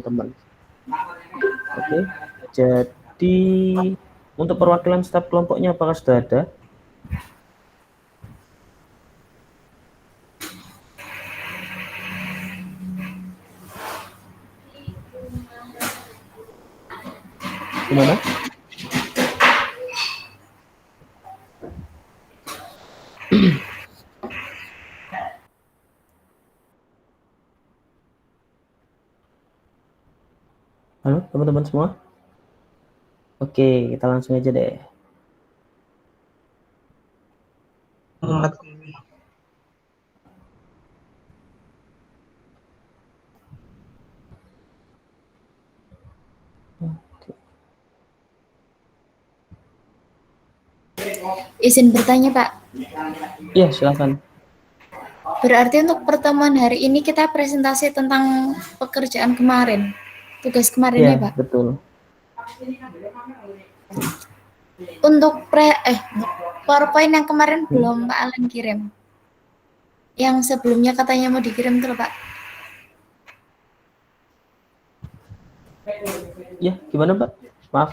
teman-teman. Oke, jadi untuk perwakilan staf kelompoknya apakah sudah ada? Gimana? Halo teman-teman semua? Oke, kita langsung aja deh. Izin bertanya, Pak. Iya, silakan. Berarti untuk pertemuan hari ini kita presentasi tentang pekerjaan kemarin, tugas kemarin Iya, ya, Pak? betul. Untuk PowerPoint yang kemarin belum Pak Alan kirim. Yang sebelumnya katanya mau dikirim tuh, Pak. Ya, gimana Mbak? Maaf,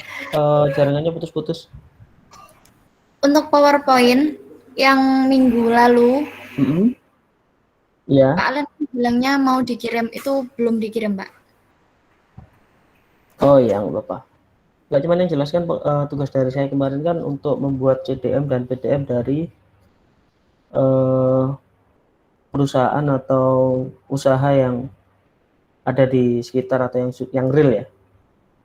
jaringannya putus-putus. Untuk PowerPoint yang minggu lalu, Ya. Pak Alan bilangnya mau dikirim, itu belum dikirim, Pak. Oh iya, nggak apa-apa. Nggak cuman yang jelaskan tugas dari saya kemarin kan untuk membuat CDM dan PDF dari perusahaan atau usaha yang ada di sekitar atau yang real ya.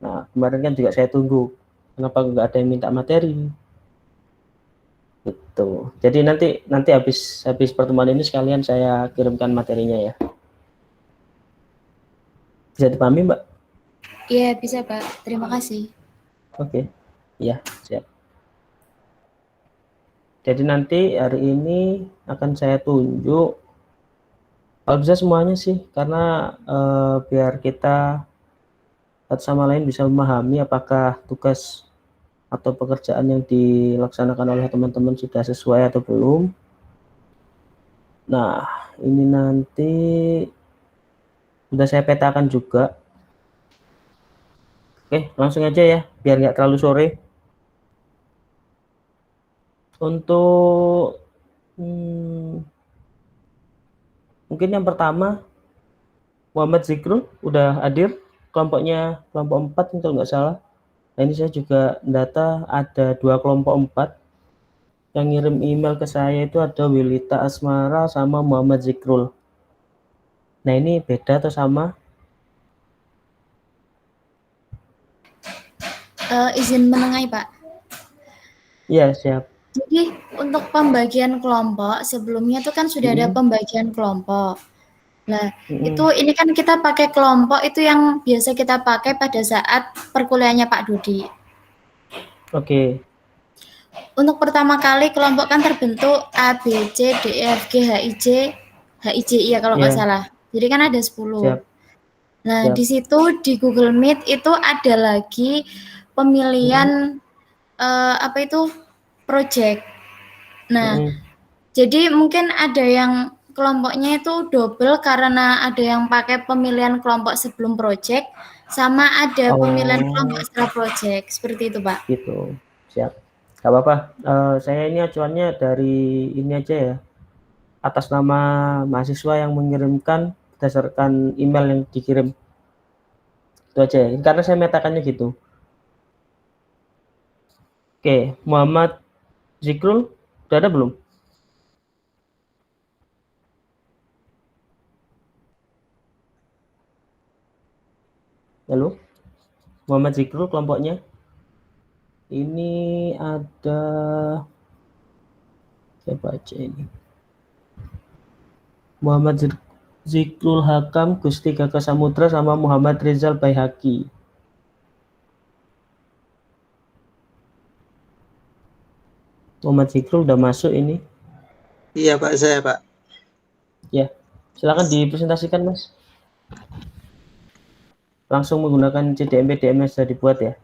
Nah, kemarin kan juga saya tunggu. Kenapa nggak ada yang minta materi? Gitu. Jadi nanti habis pertemuan ini sekalian saya kirimkan materinya ya. Bisa dipahami, Mbak? Iya, bisa, Pak. Terima kasih. Oke. Ya, siap. Jadi nanti hari ini akan saya tunjuk, kalau bisa semuanya sih, karena biar kita satu sama lain bisa memahami apakah tugas atau pekerjaan yang dilaksanakan oleh teman-teman sudah sesuai atau belum. Nah, ini nanti sudah saya petakan juga. Oke, langsung aja ya, biar nggak terlalu sore. Untuk mungkin yang pertama, Muhammad Zikrul udah hadir, kelompoknya kelompok 4 kalau nggak salah. Nah, ini saya juga data ada 2 kelompok 4 yang ngirim email ke saya itu ada Wilita Asmara sama Muhammad Zikrul. Nah, ini beda atau sama? Izin menengahi, Pak. Iya, siap. Jadi untuk pembagian kelompok sebelumnya itu kan sudah ada pembagian kelompok. Nah, ini kan kita pakai kelompok itu yang biasa kita pakai pada saat perkuliahannya Pak Dudi. Oke. Untuk pertama kali kelompok kan terbentuk A, B, C, D, E, F, G, H, I, J, ya kalau nggak Iya, salah. Jadi kan ada 10. siap. Nah, Siap. di situ di Google Meet itu ada lagi pemilihan apa itu project. Nah, jadi mungkin ada yang kelompoknya itu double karena ada yang pakai pemilihan kelompok sebelum project sama ada pemilihan kelompok Oh, setelah project. Seperti itu, Pak. gitu. Siap. Gak apa-apa. Saya ini acuannya dari ini aja ya. Atas nama mahasiswa yang mengirimkan berdasarkan email yang dikirim. Itu aja ya. Karena saya metakannya gitu. Oke, Muhammad Zikrul udah ada belum? Halo, Muhammad Zikrul kelompoknya. Ini ada siapa aja ini? Muhammad Zikrul Hakam, Gusti Gagah Samudra sama Muhammad Rizal Baihaqi. Muhammad Zikrul udah masuk ini. Iya Pak, saya Pak. Ya, silakan dipresentasikan Mas. Langsung menggunakan CDM-PDM yang sudah dibuat ya.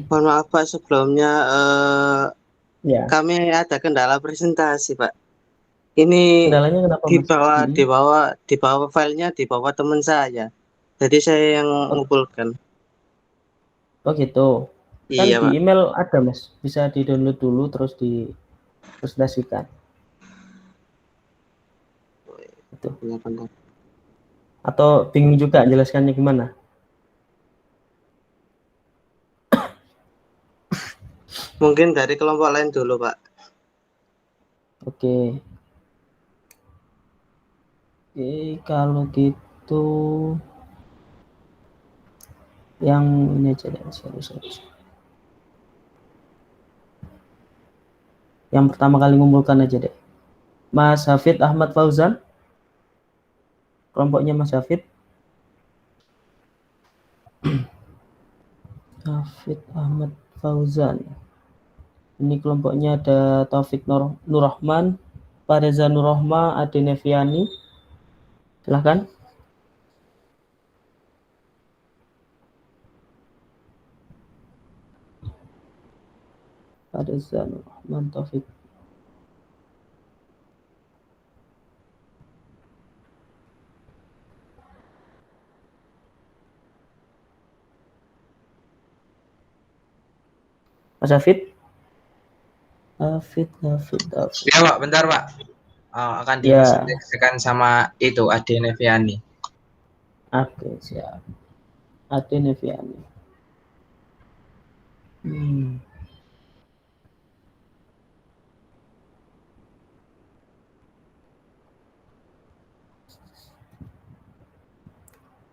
Mohon maaf Pak, sebelumnya Ya. kami ada kendala presentasi Pak. Ini Kendalanya kenapa, Mas? dibawa filenya dibawa teman saya. Jadi saya yang Oh, ngumpulkan. oh gitu. Kan Iya, di Pak. email ada, Mas. Bisa di-download dulu terus dipresentasikan. Itu. Benar-benar. Atau bingung juga jelaskannya gimana? Mungkin dari kelompok lain dulu, Pak. Oke. Oke, kalau gitu yang ini aja deh, sorry. Yang pertama kali ngumpulkan aja deh. Mas Hafid Ahmad Fauzan, kelompoknya Mas Hafid. Hafid Ahmad Fauzan. Ini kelompoknya ada Taufik Nurrahman, Pareza Nurrahma, Ade Neviani. Silahkan. Pareza Nurrahman, Taufik. Mas Hafid. Hafid. Ya Pak, bentar Pak. Akan Ya, dipresentasikan sama itu Ade Neviani. oke, siap. Ade Neviani.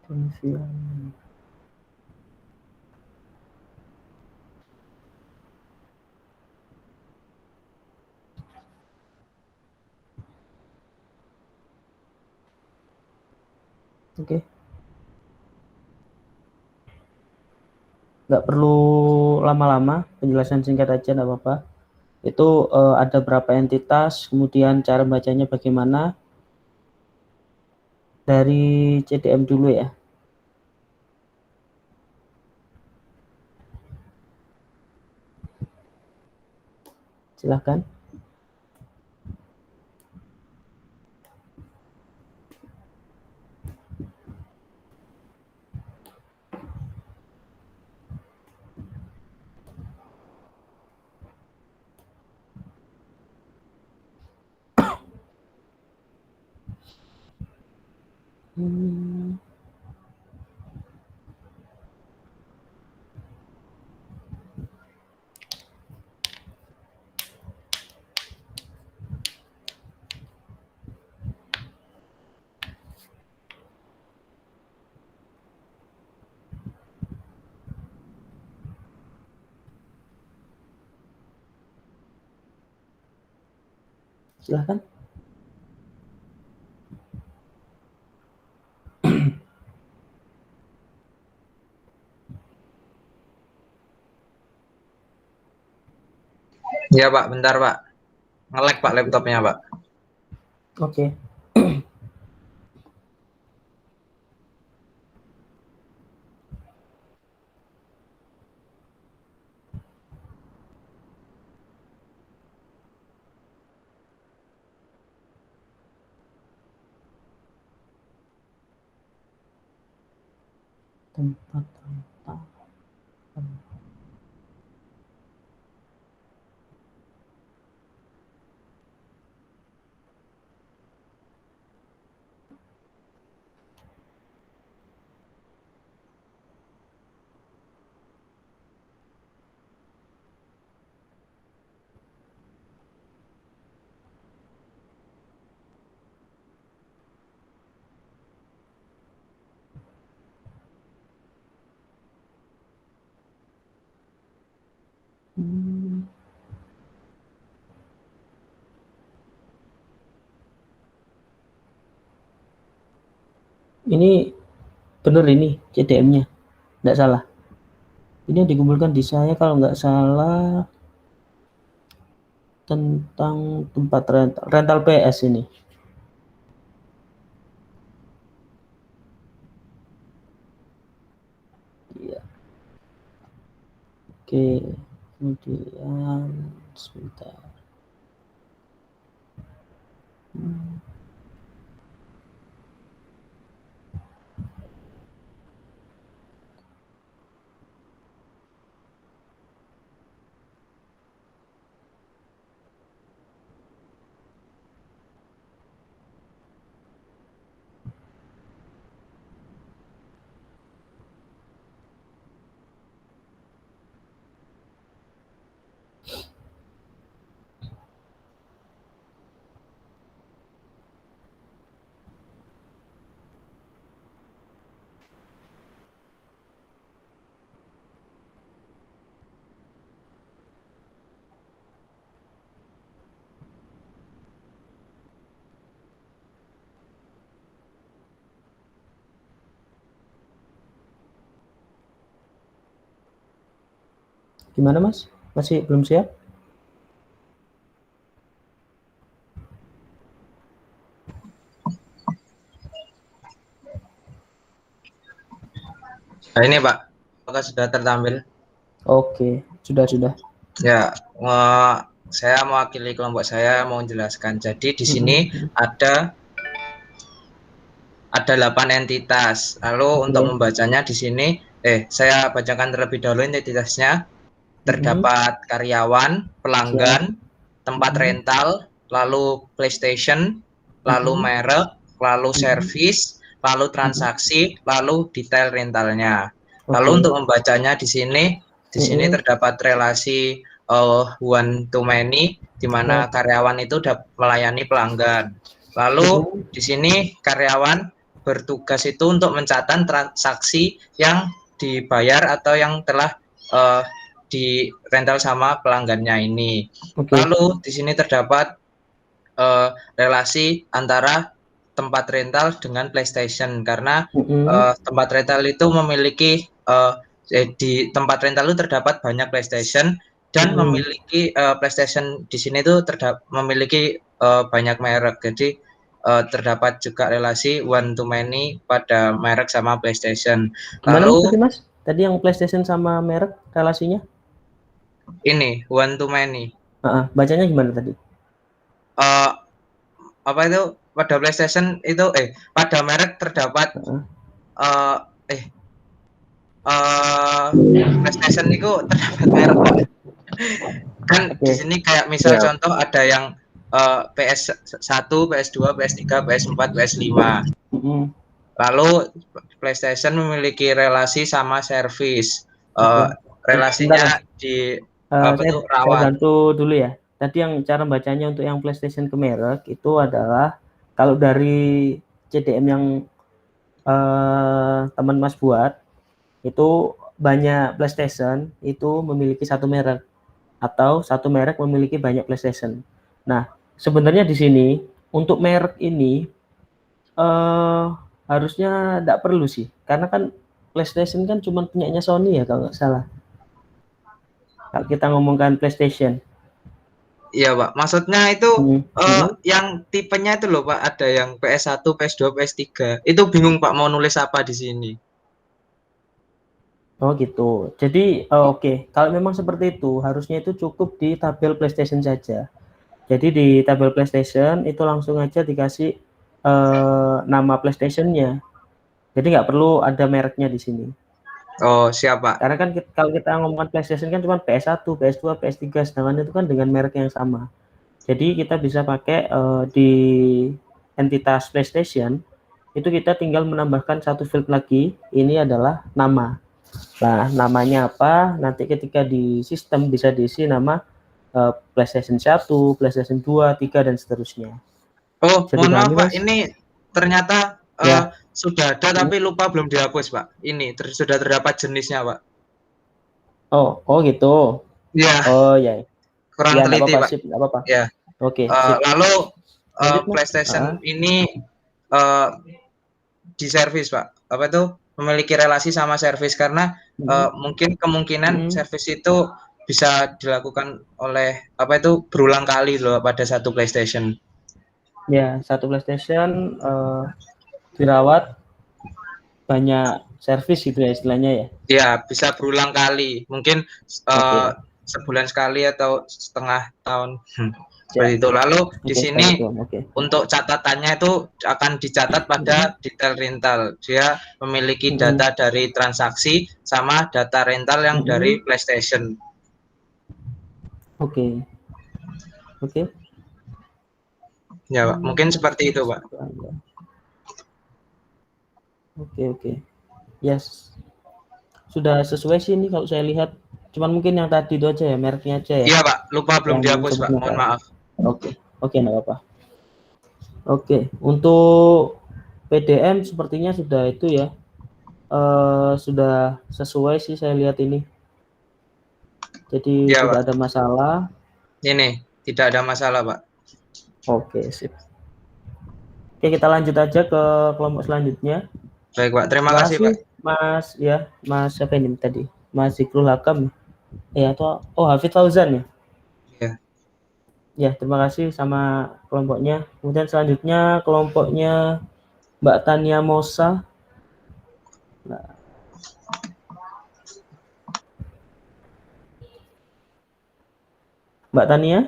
Neviani. Oke. Nggak perlu lama-lama, penjelasan singkat aja nggak apa-apa. Itu ada berapa entitas, kemudian cara bacanya bagaimana. Dari CDM dulu ya. Silahkan. Silahkan. Ya Pak, bentar Pak. Nge-lag Pak laptopnya Pak. Oke. Tempat rentang. Ini bener ini CDM-nya, nggak salah. Ini yang dikumpulkan di saya kalau nggak salah tentang tempat rental PS ini. Iya. Oke, kemudian sebentar. Gimana Mas? Masih belum siap? Nah, ini Pak, apakah sudah tertampil? Oke, sudah. Ya, saya mewakili kelompok saya mau menjelaskan. Jadi di sini Mm-mm. ada 8 entitas. Lalu untuk Oke. membacanya di sini, saya bacakan terlebih dahulu entitasnya. Mm-mm. Terdapat karyawan, Siap. pelanggan, tempat Mm-mm. rental, lalu PlayStation, lalu Mm-mm. merek, lalu Mm-mm. servis, lalu Mm-mm. transaksi, lalu detail rentalnya. Lalu Oke. untuk membacanya di sini Mm-mm. terdapat relasi one to many, di mana Siap. karyawan itu melayani pelanggan. Lalu Mm-mm. di sini karyawan bertugas itu untuk mencatat transaksi yang dibayar atau yang telah di rental sama pelanggannya ini. Oke. Lalu di sini terdapat relasi antara tempat rental dengan PlayStation karena Mm-mm. tempat rental itu memiliki di tempat rental itu terdapat banyak PlayStation dan Mm-mm. memiliki PlayStation di sini itu memiliki banyak merek. Jadi terdapat juga relasi one to many pada merek sama PlayStation. Gimana Mas Lalu tadi Mas? Tadi yang PlayStation sama merek relasinya? ini one to many. Bacanya gimana tadi? eh apa itu pada PlayStation itu pada merek terdapat Uh-uh. eh eh PlayStation itu terdapat merek Pak. Kan di Oke. sini kayak misal Ya. contoh ada yang PS1, PS2, PS3, PS4, PS5. Mm-mm. Lalu PlayStation memiliki relasi sama servis. Oke. Bentar Mas. Relasinya di apa Saya tuh saya rawat. bantu dulu ya. Tadi yang cara bacanya untuk yang PlayStation ke merek itu adalah kalau dari CDM yang teman Mas buat itu banyak PlayStation itu memiliki satu merek atau satu merek memiliki banyak PlayStation. Nah, sebenarnya di sini untuk merek ini harusnya tidak perlu sih, karena kan PlayStation kan cuma punyanya Sony ya kalau nggak salah. Kalau kita ngomongkan PlayStation. Iya Pak, maksudnya itu Hmm. yang tipenya itu loh Pak, ada yang PS1, PS2, PS3. Itu bingung Pak mau nulis apa di sini. Oh gitu. Jadi oke. Kalau memang seperti itu, harusnya itu cukup di tabel PlayStation saja. Jadi di tabel PlayStation itu langsung aja dikasih nama PlayStation-nya. Jadi nggak perlu ada mereknya di sini. Oh, siap Pak. Karena kan kalau kita ngomongkan PlayStation kan cuma PS1, PS2, PS3, sedangkan itu kan dengan merek yang sama. Jadi kita bisa pakai di entitas PlayStation, itu kita tinggal menambahkan satu field lagi, ini adalah nama. Nah, namanya apa? Nanti ketika di sistem bisa diisi nama PlayStation 1, PlayStation 2, 3, dan seterusnya. Oh, Bisa mohon maaf dipahami, Pak, Mas? ini ternyata Ya. sudah ada tapi lupa belum dihapus Pak. Ini sudah terdapat jenisnya Pak. Oh gitu. Iya, Oh ya. kurang Ya, enggak teliti apa-apa, Pak. sip, enggak apa-apa. Ya. Oke, sip. Lalu Lanjut, Mas. PlayStation ini di servis Pak. Apa itu memiliki relasi sama servis karena mungkin kemungkinan servis itu bisa dilakukan oleh apa itu berulang kali loh pada satu PlayStation. Ya, satu PlayStation dirawat banyak servis gitu ya istilahnya ya. Ya, bisa berulang kali. Mungkin sebulan sekali atau setengah tahun. Seperti itu. Lalu di sini untuk catatannya itu akan dicatat pada detail rental. Dia memiliki data dari transaksi sama data rental yang dari PlayStation. Oke. Ya, Pak. Mungkin seperti itu, Pak. Oke. Yes. Sudah sesuai sih ini kalau saya lihat. Cuman mungkin yang tadi itu aja ya, mereknya aja ya. Iya, Pak. Lupa belum dihapus, Pak. Mohon maaf. Oke, enggak apa-apa. Oke, untuk PDM sepertinya sudah itu ya. Sudah sesuai sih saya lihat ini. Jadi ya, tidak Pak. ada masalah. Ini tidak ada masalah, Pak. Oke, sip. Oke, kita lanjut aja ke kelompok selanjutnya. Baik, Pak. Terima kasih, Pak. Mas siapa ini tadi? Mas Zikrul Hakam. Ya, atau Hafid Fauzan ya? Ya. Ya, terima kasih sama kelompoknya. Kemudian selanjutnya kelompoknya Mbak Tania Mosa. Nah, Mbak Tania,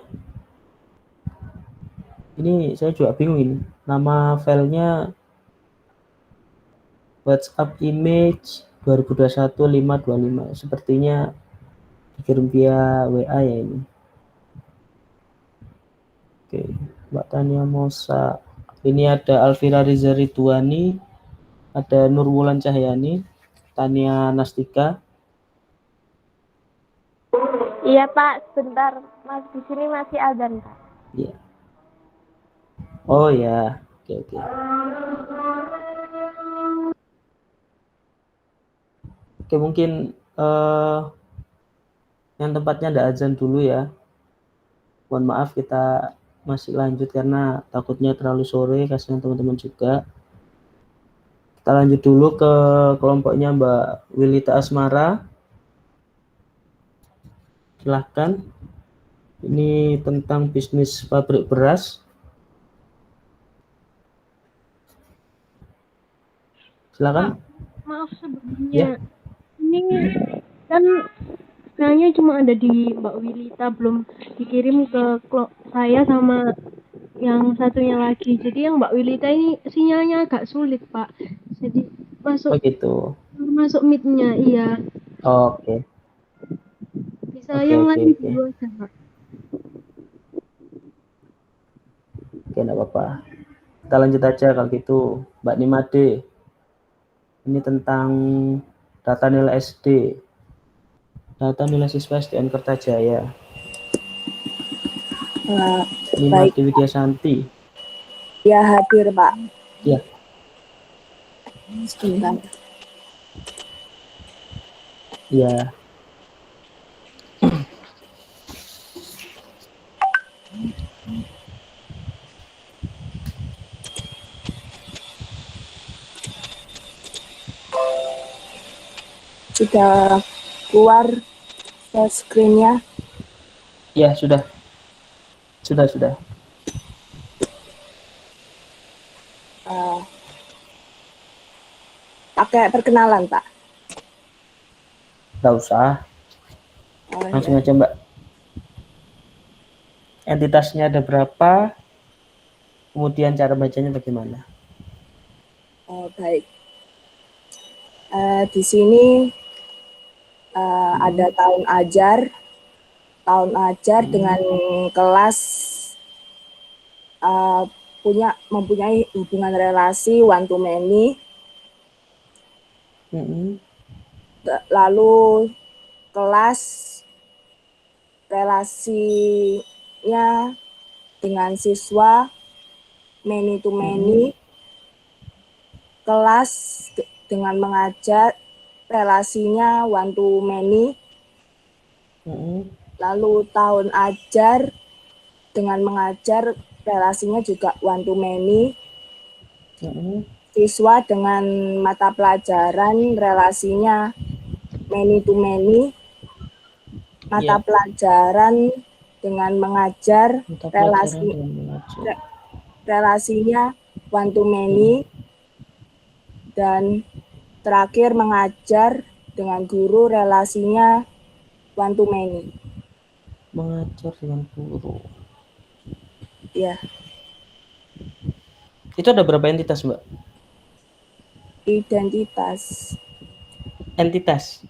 ini saya juga bingung ini. Nama filenya WhatsApp image 2021-525. Sepertinya dikirim via WA ya ini. Oke, Mbak Tania Mosa. Ini ada Alvira Riza Ridwani, ada Nurwulan Cahyani, Tania Nastika. Iya Pak, sebentar. Mas di sini masih azan Pak. Iya. Oh ya, oke. Oke, mungkin yang tempatnya ada azan dulu ya. Mohon maaf kita masih lanjut karena takutnya terlalu sore, kasihan teman-teman juga. Kita lanjut dulu ke kelompoknya Mbak Wilita Asmara. Silahkan. Ini tentang bisnis pabrik beras. Silakan. Maaf sebelumnya. Ini kan filenya cuma ada di Mbak Wilita, belum dikirim ke saya sama yang satunya lagi. Jadi yang Mbak Wilita ini sinyalnya agak sulit Pak. Jadi masuk mic-nya, iya. Oke. Bisa yang lain dulu aja Pak. Oke, enggak apa-apa. Kita lanjut aja kalau gitu. Mbak Nimade. Ini tentang data nilai SD. Data nilai siswa SDN Kertajaya. Nimade Widya Santi. Ya, hadir Pak. Ya. Sebentar. Ya. Sudah keluar share screen-nya? Ya, sudah. Sudah. Pakai perkenalan, Pak? Nggak usah. Langsung aja, Mbak. Entitasnya ada berapa? Kemudian cara bacanya bagaimana? Oh, baik. Di sini ada tahun ajar dengan kelas mempunyai hubungan relasi one to many. Lalu kelas relasinya dengan siswa many to many. Kelas dengan mengajar relasinya one to many. Lalu tahun ajar dengan mengajar relasinya juga one to many. Siswa dengan mata pelajaran relasinya many to many. Mata pelajaran dengan mengajar relasinya one to many. Dan terakhir mengajar dengan guru relasinya one to many. Mengajar dengan guru. Ya. Itu ada berapa entitas, Mbak? Entitas.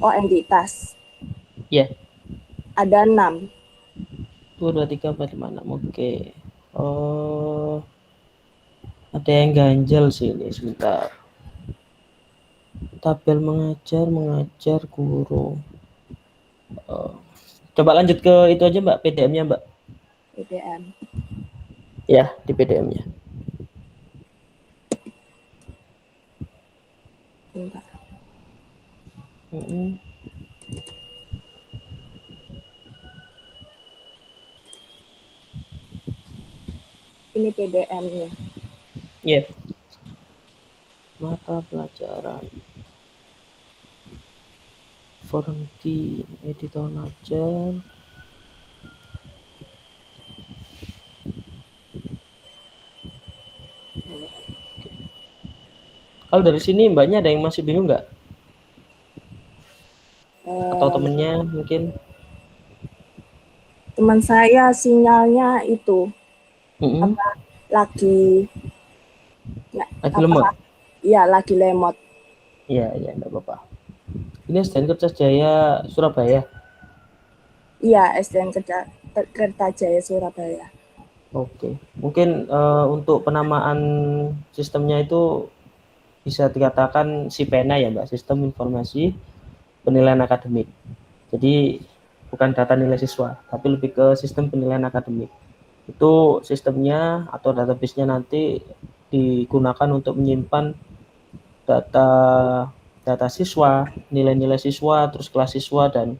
Oh, entitas. Ya. Ada 6. 1, 2, 3, 4, 5, 6. Oke. Oh. Ada yang ganjel sih ini, sebentar. Tabel mengajar guru. Coba lanjut ke itu aja, Mbak, PDM-nya, Mbak. PDM. Ya, di PDM-nya. Bentar. Ini PDM-nya. Iya. Mata pelajaran. foreign key editor aja. Kalau dari sini mbaknya ada yang masih bingung nggak? Atau temennya mungkin? Teman saya sinyalnya itu lagi lemot. Iya, lagi lemot. Iya, enggak apa-apa. Ini SDN Kertajaya Surabaya. Iya, SDN Kertajaya Surabaya. Oke. Mungkin untuk penamaan sistemnya itu bisa dikatakan SIPENA ya, Mbak, Sistem Informasi Penilaian Akademik. Jadi bukan data nilai siswa, tapi lebih ke sistem penilaian akademik. Itu sistemnya atau database-nya nanti digunakan untuk menyimpan data siswa, nilai-nilai siswa, terus kelas siswa dan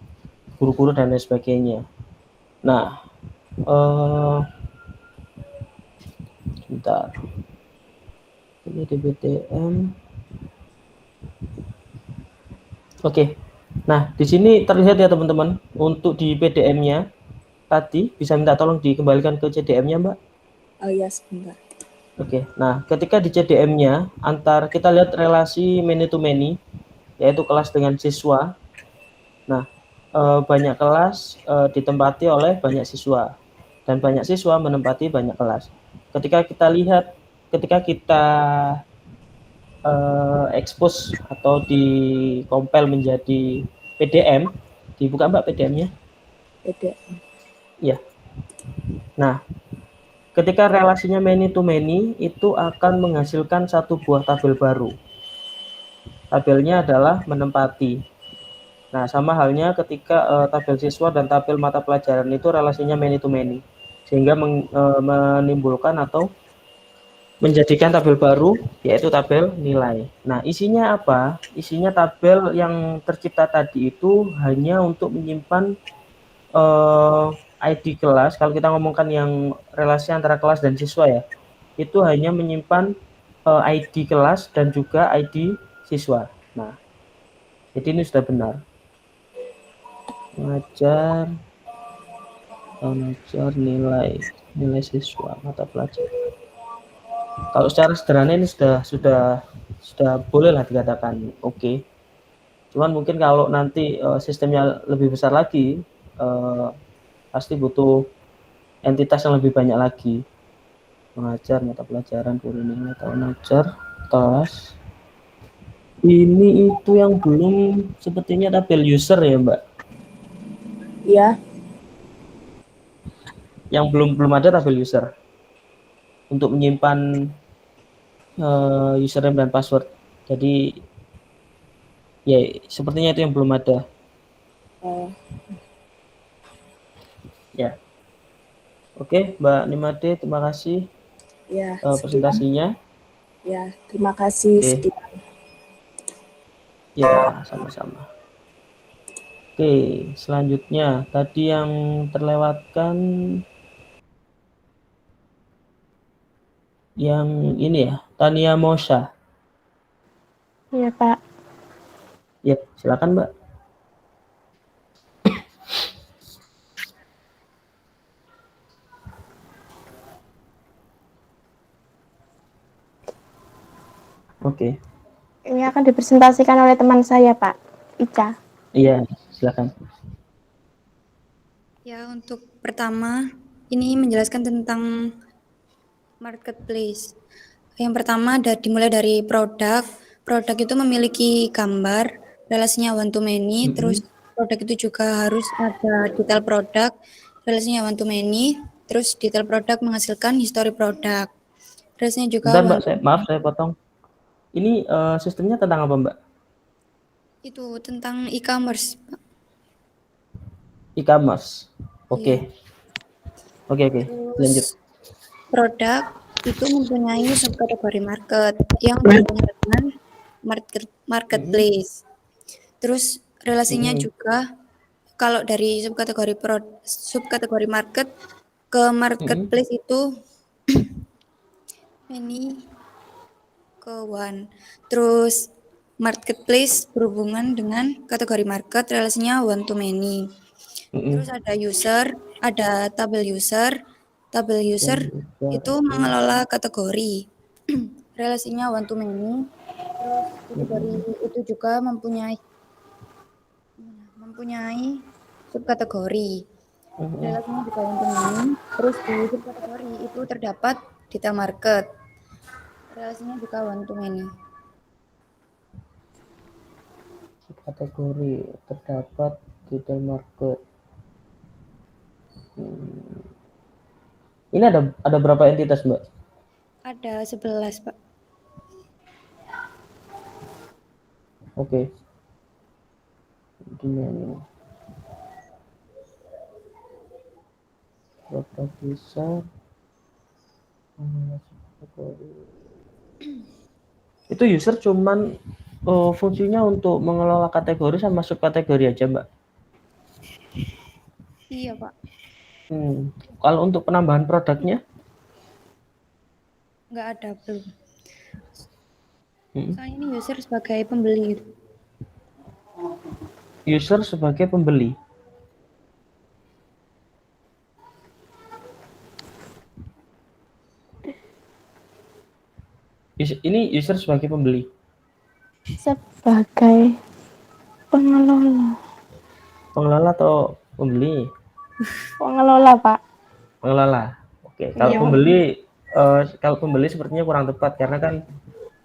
guru-guru dan lain sebagainya. Nah, bentar. Ini DBTM. Oke. Nah, di sini terlihat ya teman-teman, untuk di PDM-nya tadi bisa minta tolong dikembalikan ke CDM-nya, Mbak. Oh iya, sebentar. Oke. Nah, ketika di CDM-nya kita lihat relasi many to many, yaitu kelas dengan siswa. Nah, banyak kelas ditempati oleh banyak siswa dan banyak siswa menempati banyak kelas. Ketika kita expose atau di compile menjadi PDM, dibuka Mbak PDM-nya. PDM. Ya. Nah, ketika relasinya many to many itu akan menghasilkan satu buah tabel baru. Tabelnya adalah menempati. Nah, sama halnya ketika tabel siswa dan tabel mata pelajaran itu relasinya many to many, sehingga menimbulkan atau menjadikan tabel baru, yaitu tabel nilai. Nah, isinya apa? Isinya tabel yang tercipta tadi itu hanya untuk menyimpan ID kelas. Kalau kita ngomongkan yang relasi antara kelas dan siswa ya, itu hanya menyimpan ID kelas dan juga ID siswa. Nah, jadi ini sudah benar. Mengajar nilai siswa mata pelajaran. Kalau secara sederhana ini sudah boleh lah dikatakan oke. Cuman mungkin kalau nanti sistemnya lebih besar lagi, pasti butuh entitas yang lebih banyak lagi. Mengajar mata pelajaran, guru nilai, tahun ajar, kelas. Ini itu yang belum sepertinya tabel user ya, Mbak? Iya. Yang belum ada tabel user untuk menyimpan username dan password. Jadi ya sepertinya itu yang belum ada. Ya. Oke, Mbak Nimade, terima kasih ya, presentasinya. Ya, terima kasih. Sekian. Ya, sama-sama. Oke, selanjutnya tadi yang terlewatkan yang ini ya, Tania Mosha. Iya, Pak. Ya, silakan, Mbak. Oke. Ini akan dipresentasikan oleh teman saya, Pak, Ica. Iya, silakan. Ya, untuk pertama, ini menjelaskan tentang marketplace. Yang pertama dimulai dari produk. Produk itu memiliki gambar, relasinya one to many, terus produk itu juga harus ada detail produk, relasinya one to many, terus detail produk menghasilkan history produk. Relasinya juga Bentar, Mbak, saya potong. Ini sistemnya tentang apa, Mbak? Itu tentang e-commerce, Pak. E-commerce. Oke. Iya. Oke. Lanjut. Produk itu mempunyai subkategori market yang berhubungan dengan marketplace. Terus relasinya juga kalau dari subkategori market ke marketplace itu ini ke one. Terus marketplace berhubungan dengan kategori market, relasinya one to many. Terus ada user, ada tabel user. Tabel user itu mengelola kategori. Relasinya one to many. Terus kategori itu juga mempunyai subkategori. Relasinya juga one to many. Terus di subkategori itu terdapat detail market. Relasinya juga one to many. Kategori terdapat detail market. Ini ada berapa entitas, Mbak? Ada 11, Pak. Oke. Gimana? Produk besar. Itu user cuman fungsinya untuk mengelola kategori sama subkategori aja, Mbak? Iya, Pak. Kalau untuk penambahan produknya? Nggak ada, belum. Soalnya ini user sebagai pembeli. User sebagai pembeli. Ini user sebagai pembeli. Sebagai pengelola. Pengelola atau pembeli? Pengelola, Pak. Pengelola. Oke. Kalau pembeli sepertinya kurang tepat karena kan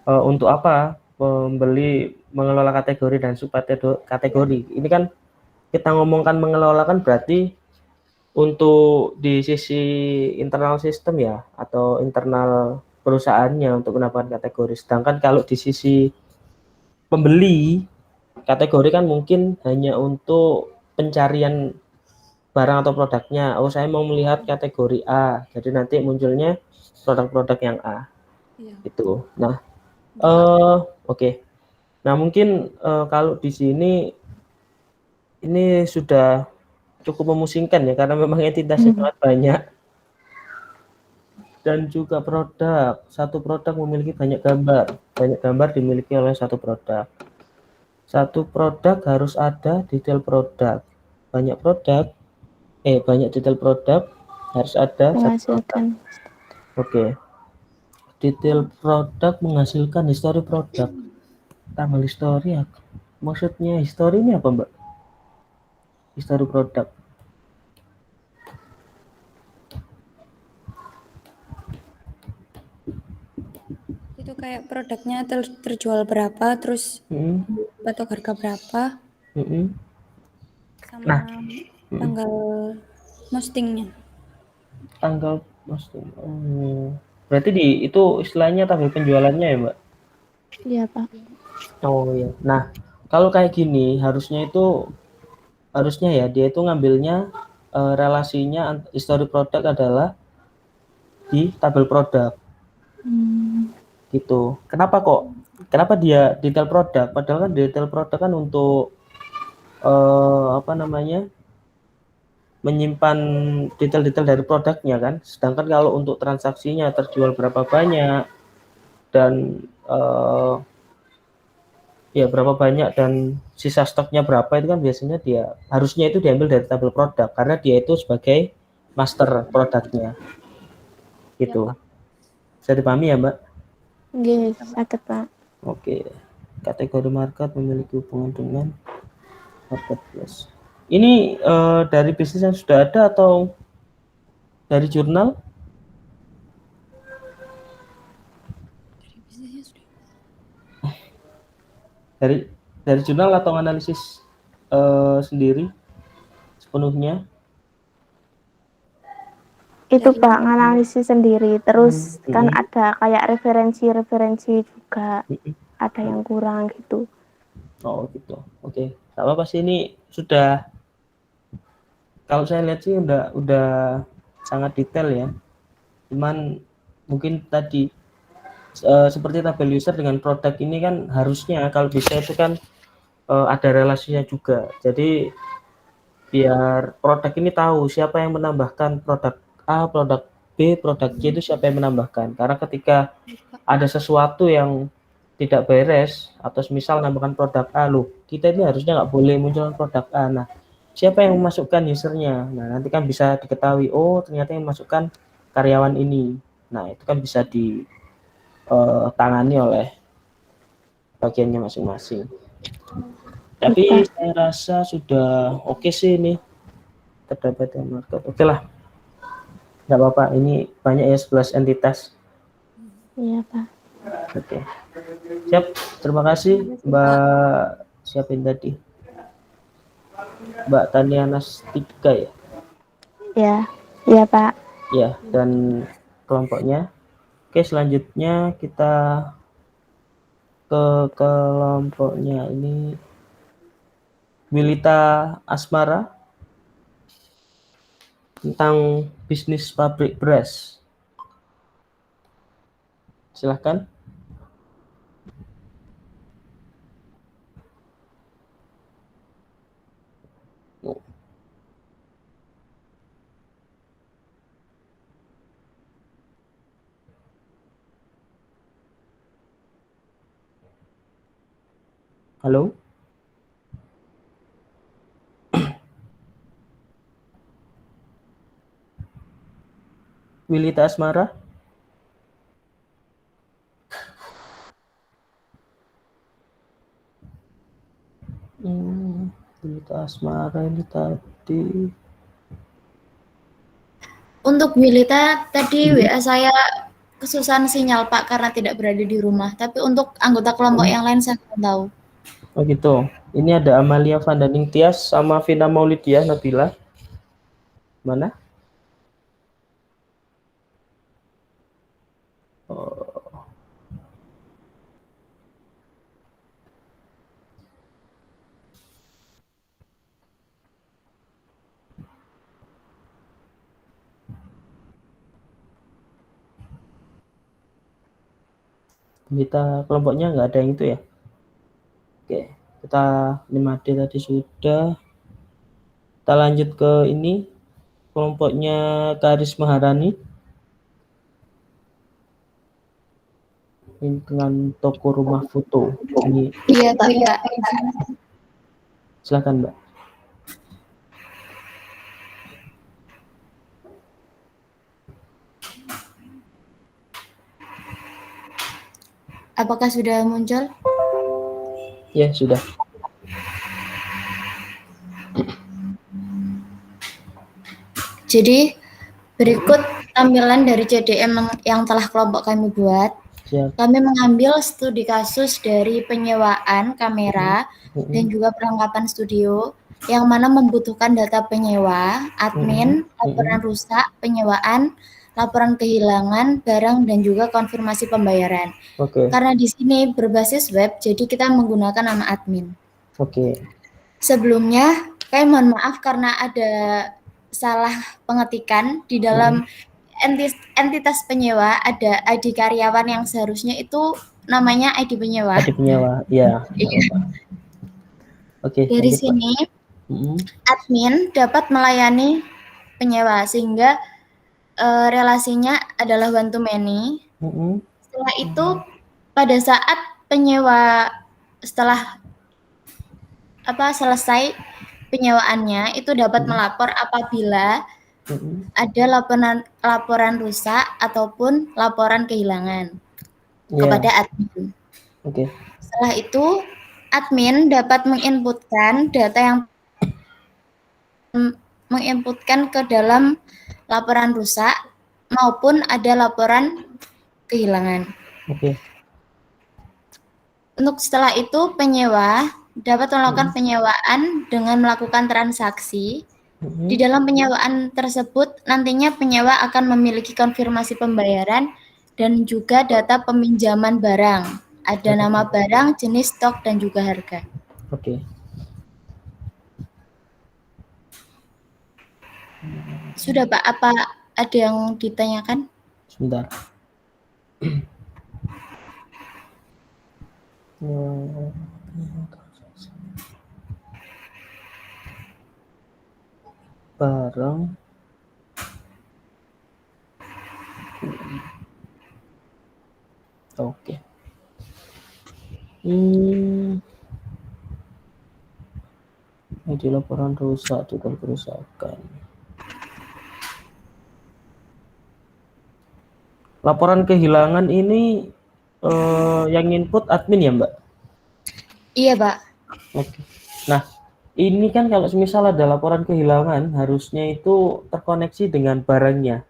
untuk apa pembeli mengelola kategori dan subkategori. Ini kan kita ngomongkan mengelola kan berarti untuk di sisi internal sistem ya atau internal perusahaannya untuk menambahkan kategori. Sedangkan kalau di sisi pembeli kategori kan mungkin hanya untuk pencarian barang atau produknya. Oh, saya mau melihat kategori A. Jadi nanti munculnya produk-produk yang A. Iya. Itu. Nah, oke. Nah, mungkin kalau di sini ini sudah cukup memusingkan ya karena memang entitasnya sangat banyak. Dan juga produk. Satu produk memiliki banyak gambar. Banyak gambar dimiliki oleh satu produk. Satu produk harus ada detail produk. Banyak detail produk harus ada satu produk. Oke. Detail produk menghasilkan histori produk. Tanggal histori ya. Maksudnya histori ini apa, Mbak? Histori produk. Itu kayak produknya terjual berapa, terus patok harga berapa, sama tanggal postingnya. Tanggal posting. Berarti itu istilahnya tabel penjualannya ya, Mbak? Iya, Pak. Oh iya. Nah, kalau kayak gini harusnya ya dia itu ngambilnya relasinya histori produk adalah di tabel produk. Gitu. Kenapa dia detail produk? Padahal kan detail produk kan untuk menyimpan detail-detail dari produknya kan. Sedangkan kalau untuk transaksinya terjual berapa banyak dan berapa banyak dan sisa stoknya berapa itu kan biasanya harusnya itu diambil dari tabel produk karena dia itu sebagai master produknya. Gitu. Bisa dipahami ya, Mbak? Nggih, saged, Pak. Oke. Kategori market memiliki hubungan dengan marketplace. Ini dari bisnis yang sudah ada atau dari jurnal? Dari jurnal atau analisis sendiri sepenuhnya? Itu Pak, nganalisis sendiri. Terus kan ada kayak referensi juga. Ada yang kurang gitu. Oh gitu. Oke. Tak apa sih ini sudah, kalau saya lihat sih udah sangat detail ya. Cuman mungkin tadi seperti tabel user dengan produk ini kan harusnya kalau bisa itu kan ada relasinya juga. Jadi biar produk ini tahu siapa yang menambahkan produk A, produk B, produk C itu siapa yang menambahkan. Karena ketika ada sesuatu yang tidak beres atau misal nambahkan produk A, loh kita ini harusnya nggak boleh munculkan produk A. Nah, siapa yang memasukkan usernya? Nah, nanti kan bisa diketahui, oh ternyata yang memasukkan karyawan ini. Nah, itu kan bisa ditangani oleh bagiannya masing-masing. Tapi saya rasa sudah oke sih ini terdapat market. Oke lah, nggak apa-apa. Ini banyak ya 11 entitas. Iya, Pak. Oke, siap. Terima kasih Mbak siapin tadi. Mbak Tania Nastika ya? Ya, iya Pak. Ya, dan kelompoknya. Oke, selanjutnya kita ke kelompoknya ini Wilita Asmara tentang bisnis pabrik beras. Silahkan. Halo? Wilita Asmara? Wilita Asmara ini tadi. Untuk Wilita tadi WA saya kesusahan sinyal Pak karena tidak berada di rumah. Tapi untuk anggota kelompok yang lain saya belum tahu. Oh gitu. Ini ada Amalia Vandaning Tias sama Vina Maulidia Nabila. Mana? Oh. Kita kelompoknya nggak ada yang itu ya. Oke, kita 5D tadi sudah. Kita lanjut ke ini kelompoknya Karisma Harani. Ini dengan toko rumah foto. Ini. Iya, Pak. Ya. Silakan, Mbak. Apakah sudah muncul? Ya, sudah. Jadi, berikut tampilan dari CDM yang telah kelompok kami buat. Siap. Kami mengambil studi kasus dari penyewaan kamera dan juga perlengkapan studio yang mana membutuhkan data penyewa, admin, laporan rusak, penyewaan, laporan kehilangan barang, dan juga konfirmasi pembayaran. Oke. Karena di sini berbasis web, jadi kita menggunakan nama admin. Oke. Sebelumnya, kami mohon maaf karena ada salah pengetikan di dalam entitas penyewa, ada ID karyawan yang seharusnya itu namanya ID penyewa. ID penyewa, ya. Oke. Dari lanjut, sini, Pak. admin dapat melayani penyewa sehingga relasinya adalah one to many. Setelah itu, pada saat penyewa selesai penyewaannya itu dapat melapor apabila ada laporan rusak ataupun laporan kehilangan kepada admin. Setelah itu, admin dapat menginputkan data yang menginputkan ke dalam laporan rusak maupun ada laporan kehilangan. Untuk setelah itu, penyewa dapat melakukan penyewaan dengan melakukan transaksi. Di dalam penyewaan tersebut, nantinya penyewa akan memiliki konfirmasi pembayaran dan juga data peminjaman barang. Ada nama barang, jenis stok, dan juga harga. Oke. Sudah Pak, apa ada yang ditanyakan? Sebentar. Barang. Oke. Di laporan rusak, detail kerusakan. Laporan kehilangan ini yang input admin ya, Mbak? Iya, Pak. Oke. Nah, ini kan kalau misal ada laporan kehilangan, harusnya itu terkoneksi dengan barangnya.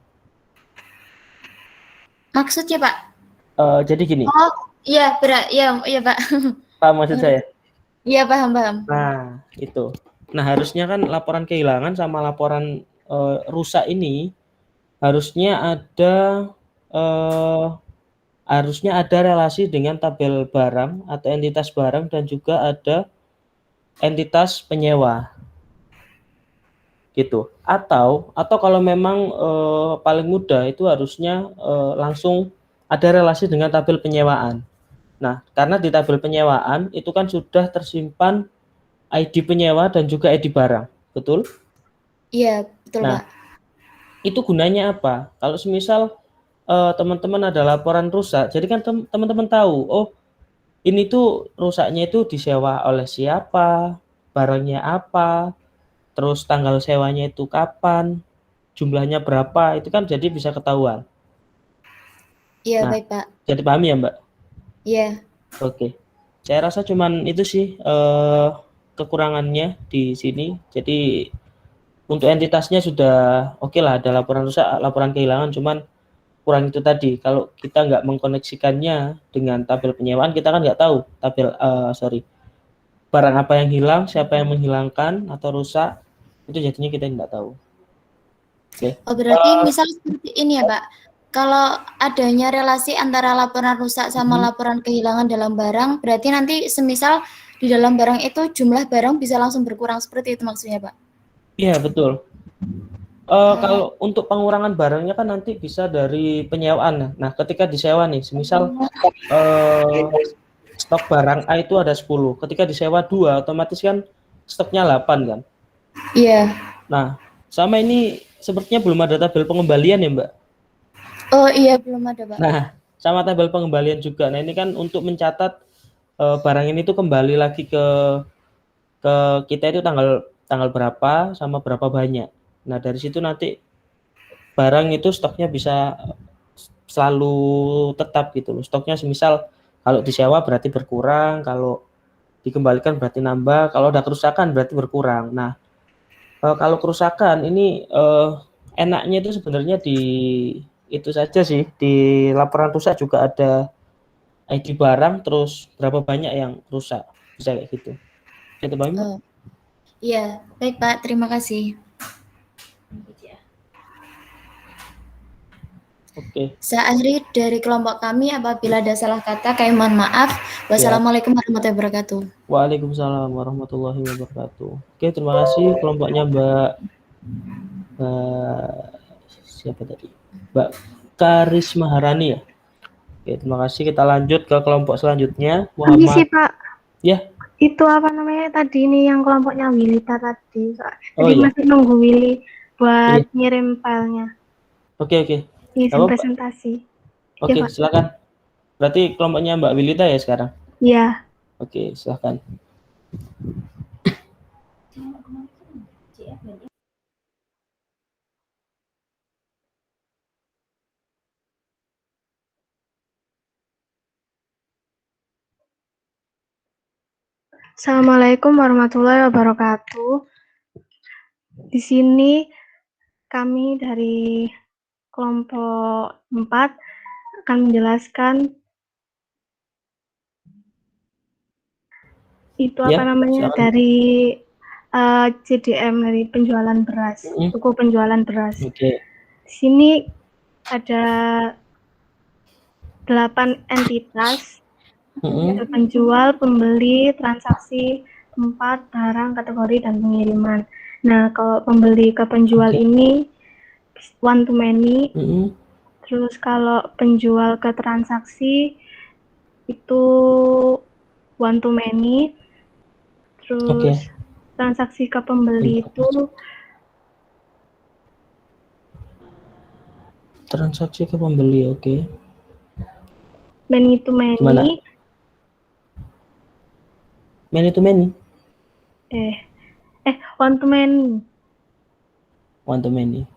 Maksudnya, Pak? Jadi gini. Oh, iya, iya, Pak. Paham maksud saya? Iya, paham. Nah, itu. Nah, harusnya kan laporan kehilangan sama laporan rusak ini harusnya ada relasi dengan tabel barang atau entitas barang dan juga ada entitas penyewa. Gitu. Atau kalau memang paling mudah itu harusnya langsung ada relasi dengan tabel penyewaan. Nah, karena di tabel penyewaan itu kan sudah tersimpan ID penyewa dan juga ID barang, betul? Iya, betul, Nah, Pak. itu gunanya apa? Kalau semisal teman-teman ada laporan rusak, jadi kan teman-teman tahu, oh ini tuh rusaknya itu disewa oleh siapa, barangnya apa, terus tanggal sewanya itu kapan, jumlahnya berapa, itu kan jadi bisa ketahuan. Iya, Nah, baik, Pak. jadi paham ya, Mbak? Iya. Oke. Saya rasa cuman itu sih kekurangannya di sini. Jadi untuk entitasnya sudah oke lah, ada laporan rusak, laporan kehilangan, cuman kurang itu tadi. Kalau kita nggak mengkoneksikannya dengan tabel penyewaan, kita kan nggak tahu barang apa yang hilang, siapa yang menghilangkan atau rusak, itu jadinya kita nggak tahu. Oke. Oh, berarti misal seperti ini ya, Pak. Kalau adanya relasi antara laporan rusak sama laporan kehilangan dalam barang, berarti nanti semisal di dalam barang itu jumlah barang bisa langsung berkurang, seperti itu maksudnya, Pak? Iya, betul. Kalau untuk pengurangan barangnya kan nanti bisa dari penyewaan. Nah, ketika disewa nih, semisal stok barang A itu ada 10, ketika disewa 2, otomatis kan stoknya 8 kan? Iya. Nah, sama ini sepertinya belum ada tabel pengembalian ya, Mbak? Oh iya, belum ada, Pak. Nah, sama tabel pengembalian juga. Nah, ini kan untuk mencatat barang ini tuh kembali lagi ke kita itu tanggal berapa sama berapa banyak. Nah, dari situ nanti barang itu stoknya bisa selalu tetap gitu loh. Stoknya semisal kalau disewa berarti berkurang, kalau dikembalikan berarti nambah, kalau ada kerusakan berarti berkurang. Nah, kalau kerusakan ini enaknya itu sebenarnya di itu saja sih, di laporan rusak juga ada ID barang, terus berapa banyak yang rusak, bisa kayak gitu. Itu Bang Mbak? Iya, baik Pak, terima kasih. Oke. Saya akhiri dari kelompok kami, apabila ada salah kata kami mohon maaf. Wassalamualaikum warahmatullahi wabarakatuh. Waalaikumsalam warahmatullahi wabarakatuh. Oke, terima kasih kelompoknya Mbak siapa tadi? Mbak Karisma Harani ya. Oke, terima kasih. Kita lanjut ke kelompok selanjutnya. Ini sih Pak. Ya. Itu apa namanya tadi ini yang kelompoknya Wilita tadi. Jadi iya. masih nunggu Willy buat ngirim filenya. Oke. Izin presentasi. Oke, Ya, Pak. silakan. Berarti kelompoknya Mbak Wilita ya sekarang? Iya. Oke, silakan. Assalamualaikum warahmatullahi wabarakatuh. Di sini kami dari kelompok 4 akan menjelaskan itu apa namanya dari CDM dari penjualan beras, buku penjualan beras. Oke. Di sini ada 8 entitas, ada penjual, pembeli, transaksi, tempat, barang, kategori, dan pengiriman. Nah, kalau pembeli ke penjual ini one to many, terus kalau penjual ke transaksi itu one to many, terus transaksi ke pembeli itu transaksi ke pembeli, oke. many to many. Many to many. One to many. One to many.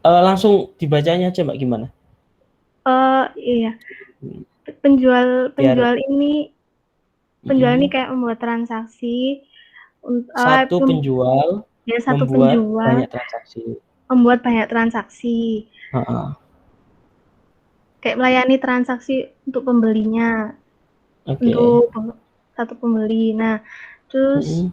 Langsung dibacanya aja Mbak gimana? Iya. Penjual Biar ini kayak membuat transaksi satu penjual membuat banyak transaksi. Membuat banyak transaksi. Kayak melayani transaksi untuk pembelinya. Untuk satu pembeli. Nah, terus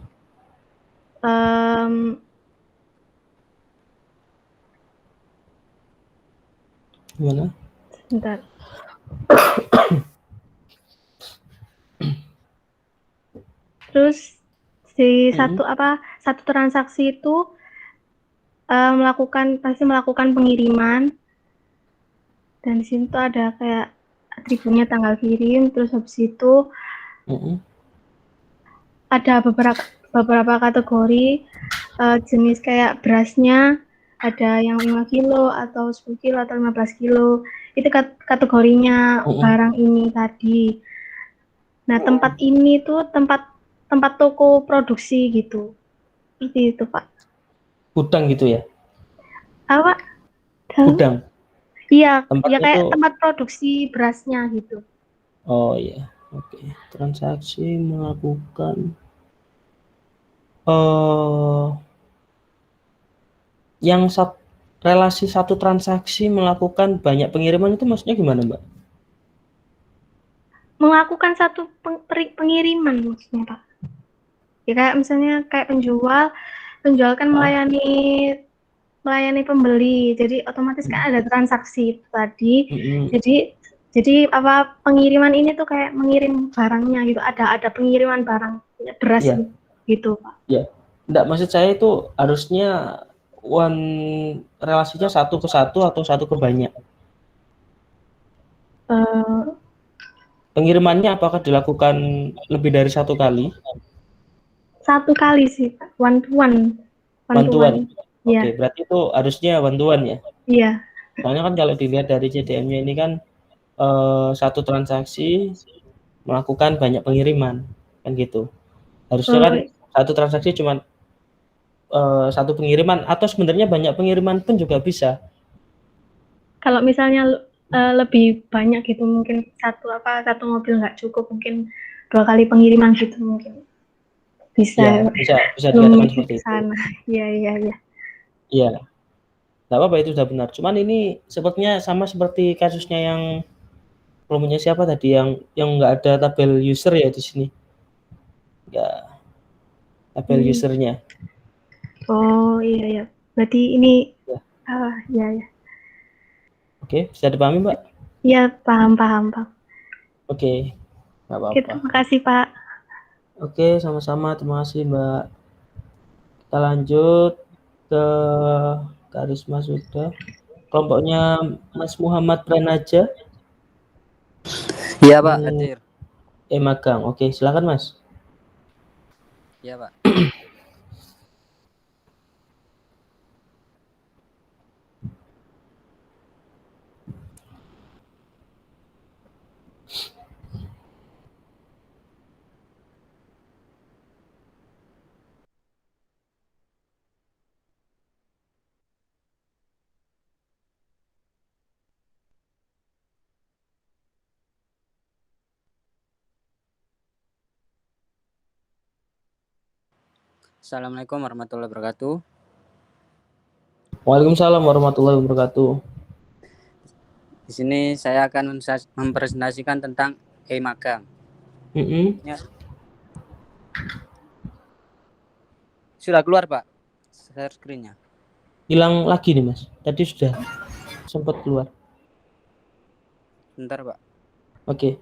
gimana? Bentar. Terus satu transaksi itu pasti melakukan pengiriman, dan di sini tuh ada kayak atributnya tanggal kirim. Terus habis itu ada beberapa kategori jenis kayak berasnya, ada yang 5 kilo atau 10 kilo atau 15 kilo. Itu kategorinya barang ini tadi. Nah, tempat ini tuh tempat toko produksi gitu. Seperti itu, Pak. Gudang gitu ya? Apa? Gudang. Iya, kayak tempat produksi berasnya gitu. Oh iya, oke. Transaksi melakukan yang relasi satu transaksi melakukan banyak pengiriman itu maksudnya gimana, Mbak? Melakukan satu pengiriman maksudnya, Pak. Ya kayak misalnya kayak penjual kan melayani pembeli, jadi otomatis kan ada transaksi tadi. Jadi pengiriman ini tuh kayak mengirim barangnya gitu, ada pengiriman barang beras gitu, Pak. Ya, enggak, maksud saya itu harusnya relasinya satu ke satu atau satu ke banyak. Pengirimannya apakah dilakukan lebih dari satu kali? Satu kali sih, Pak. One to one. Oke, berarti itu harusnya one to one ya? Iya. Soalnya kan kalau dilihat dari CDM-nya ini kan satu transaksi melakukan banyak pengiriman, kan gitu. Harusnya kan satu transaksi cuma satu pengiriman, atau sebenarnya banyak pengiriman pun juga bisa. Kalau misalnya lebih banyak gitu, mungkin satu mobil nggak cukup, mungkin 2 kali pengiriman gitu mungkin. Bisa dikatakan seperti itu. Iya. Iya, nggak apa-apa, itu sudah benar. Cuman ini sepertinya sama seperti kasusnya yang volumenya siapa tadi yang nggak ada tabel user ya di sini. Nggak tabel usernya. Oh iya. Berarti ini ya. Oke, bisa dipahami, Mbak? Iya, paham. Oke, nggak apa-apa. Terima kasih, Pak. Oke, sama-sama. Terima kasih, Mbak. Kita lanjut ke Karisma sudah. Kelompoknya Mas Muhammad Pranaja. Iya, Pak, hadir. Magang. Oke, silakan, Mas. Iya, Pak. Assalamualaikum warahmatullahi wabarakatuh. Waalaikumsalam warahmatullahi wabarakatuh. Di sini saya akan mempresentasikan tentang e-magang. Ya. Sudah keluar, Pak, share screen-nya. Hilang lagi nih, Mas. Tadi sudah sempat keluar. Bentar, Pak. Oke.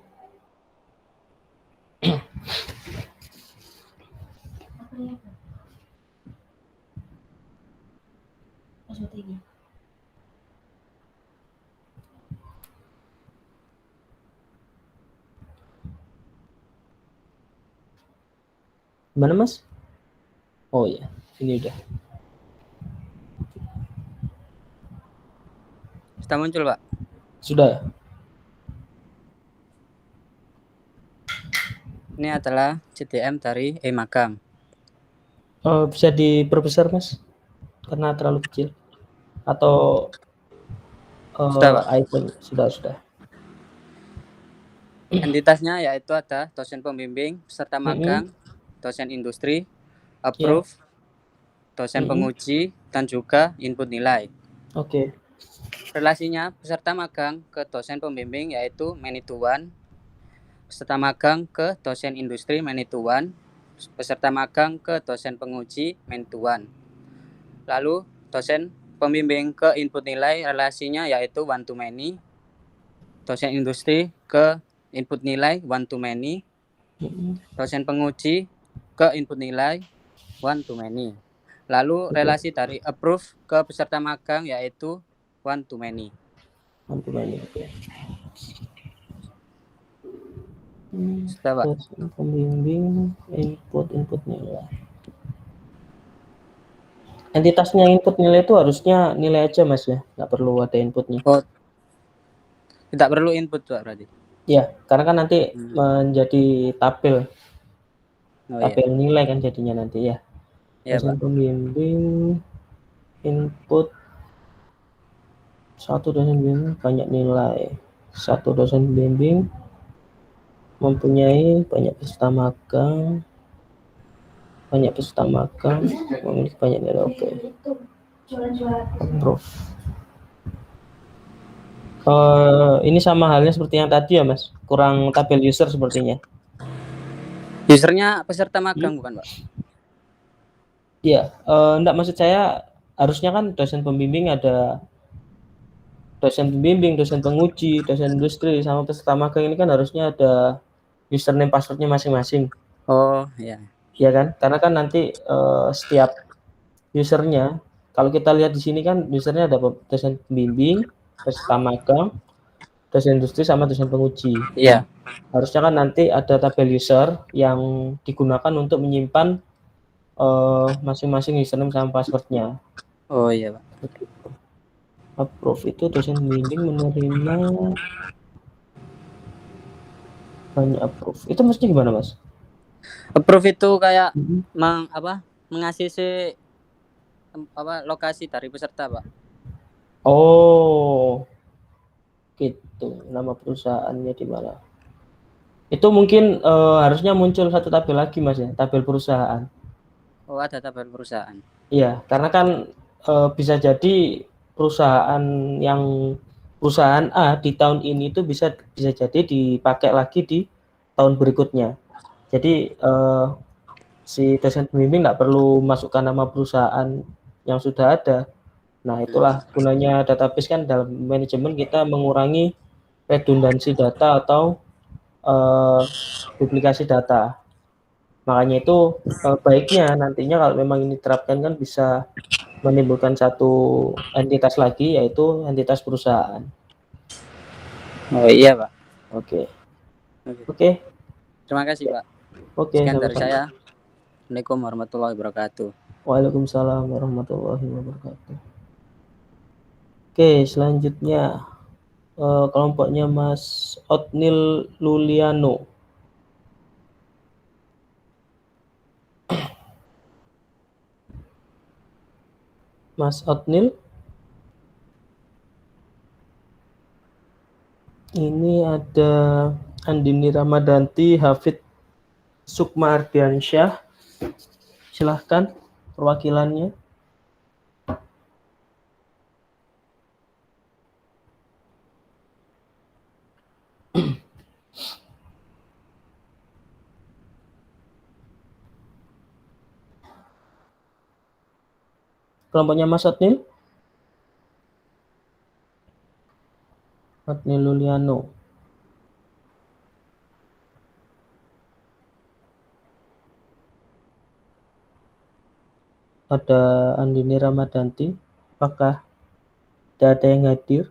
Mana, Mas? Oh ya, ini udah. Sudah muncul, Pak? Sudah. Ini adalah CDM dari magang. Bisa diperbesar Mas, karena terlalu kecil. Atau Sudah, Pak. icon sudah. Entitasnya yaitu ada dosen pembimbing, peserta magang, dosen industri, approve, dosen penguji, dan juga input nilai. Oke. Relasinya peserta magang ke dosen pembimbing yaitu many to one, peserta magang ke dosen industri many to one, peserta magang ke dosen penguji many to one. Lalu dosen pembimbing ke input nilai relasinya yaitu one to many, dosen industri ke input nilai one to many, dosen penguji ke input nilai one to many. Lalu relasi dari approve ke peserta magang yaitu one to many. One to many, oke. Sudah, Pak. Dosen pembimbing, input nilai. Entitasnya input nilai itu harusnya nilai aja Mas ya, nggak perlu ada inputnya. Oh, tidak perlu input Pak berarti? Ya, karena kan nanti menjadi tabel. Tabel nilai kan jadinya nanti ya. Dosen pembimbing, input, satu dosen pembimbing banyak nilai. Satu dosen pembimbing mempunyai banyak peserta magang, memiliki banyak nilai. Oke. Approve. Ini sama halnya seperti yang tadi ya Mas, kurang tabel user sepertinya. Usernya peserta magang bukan Pak? Iya, enggak, maksud saya harusnya kan dosen pembimbing ada dosen pembimbing, dosen penguji, dosen industri, sama peserta magang ini kan harusnya ada username passwordnya masing-masing. Oh iya. Iya kan, karena kan nanti setiap usernya, kalau kita lihat di sini kan usernya ada dosen pembimbing, peserta magang, dosen industri sama dosen penguji. Iya. Harusnya kan nanti ada tabel user yang digunakan untuk menyimpan masing-masing username sama passwordnya. Oh iya Pak. Approve itu dosen pembimbing menerima banyak approve. Itu maksudnya gimana Mas? Approve itu kayak mengasih lokasi dari peserta Pak. Oh, gitu. Nama perusahaannya di mana? Itu mungkin harusnya muncul satu tabel lagi Mas ya, tabel perusahaan. Oh, ada tabel perusahaan. Iya, karena kan bisa jadi perusahaan A di tahun ini itu bisa jadi dipakai lagi di tahun berikutnya. Jadi si dosen pembimbing nggak perlu masukkan nama perusahaan yang sudah ada. Nah, itulah gunanya database kan dalam manajemen kita mengurangi redundansi data atau duplikasi data. Makanya itu baiknya nantinya kalau memang ini diterapkan kan bisa menimbulkan satu entitas lagi yaitu entitas perusahaan. Oh iya Pak. Oke. Terima kasih Pak. Oke. Sekian dari saya. Assalamualaikum warahmatullahi wabarakatuh. Waalaikumsalam warahmatullahi wabarakatuh. Oke, selanjutnya kelompoknya Mas Otnil Luliano. Mas Otnil. Ini ada Andini Ramadanti, Hafid Sukma Ardiansyah. Silahkan perwakilannya. Kelompoknya Mas Otnil. Otnil Luliano. Ada Andini Ramadanti. Apakah tidak ada yang hadir?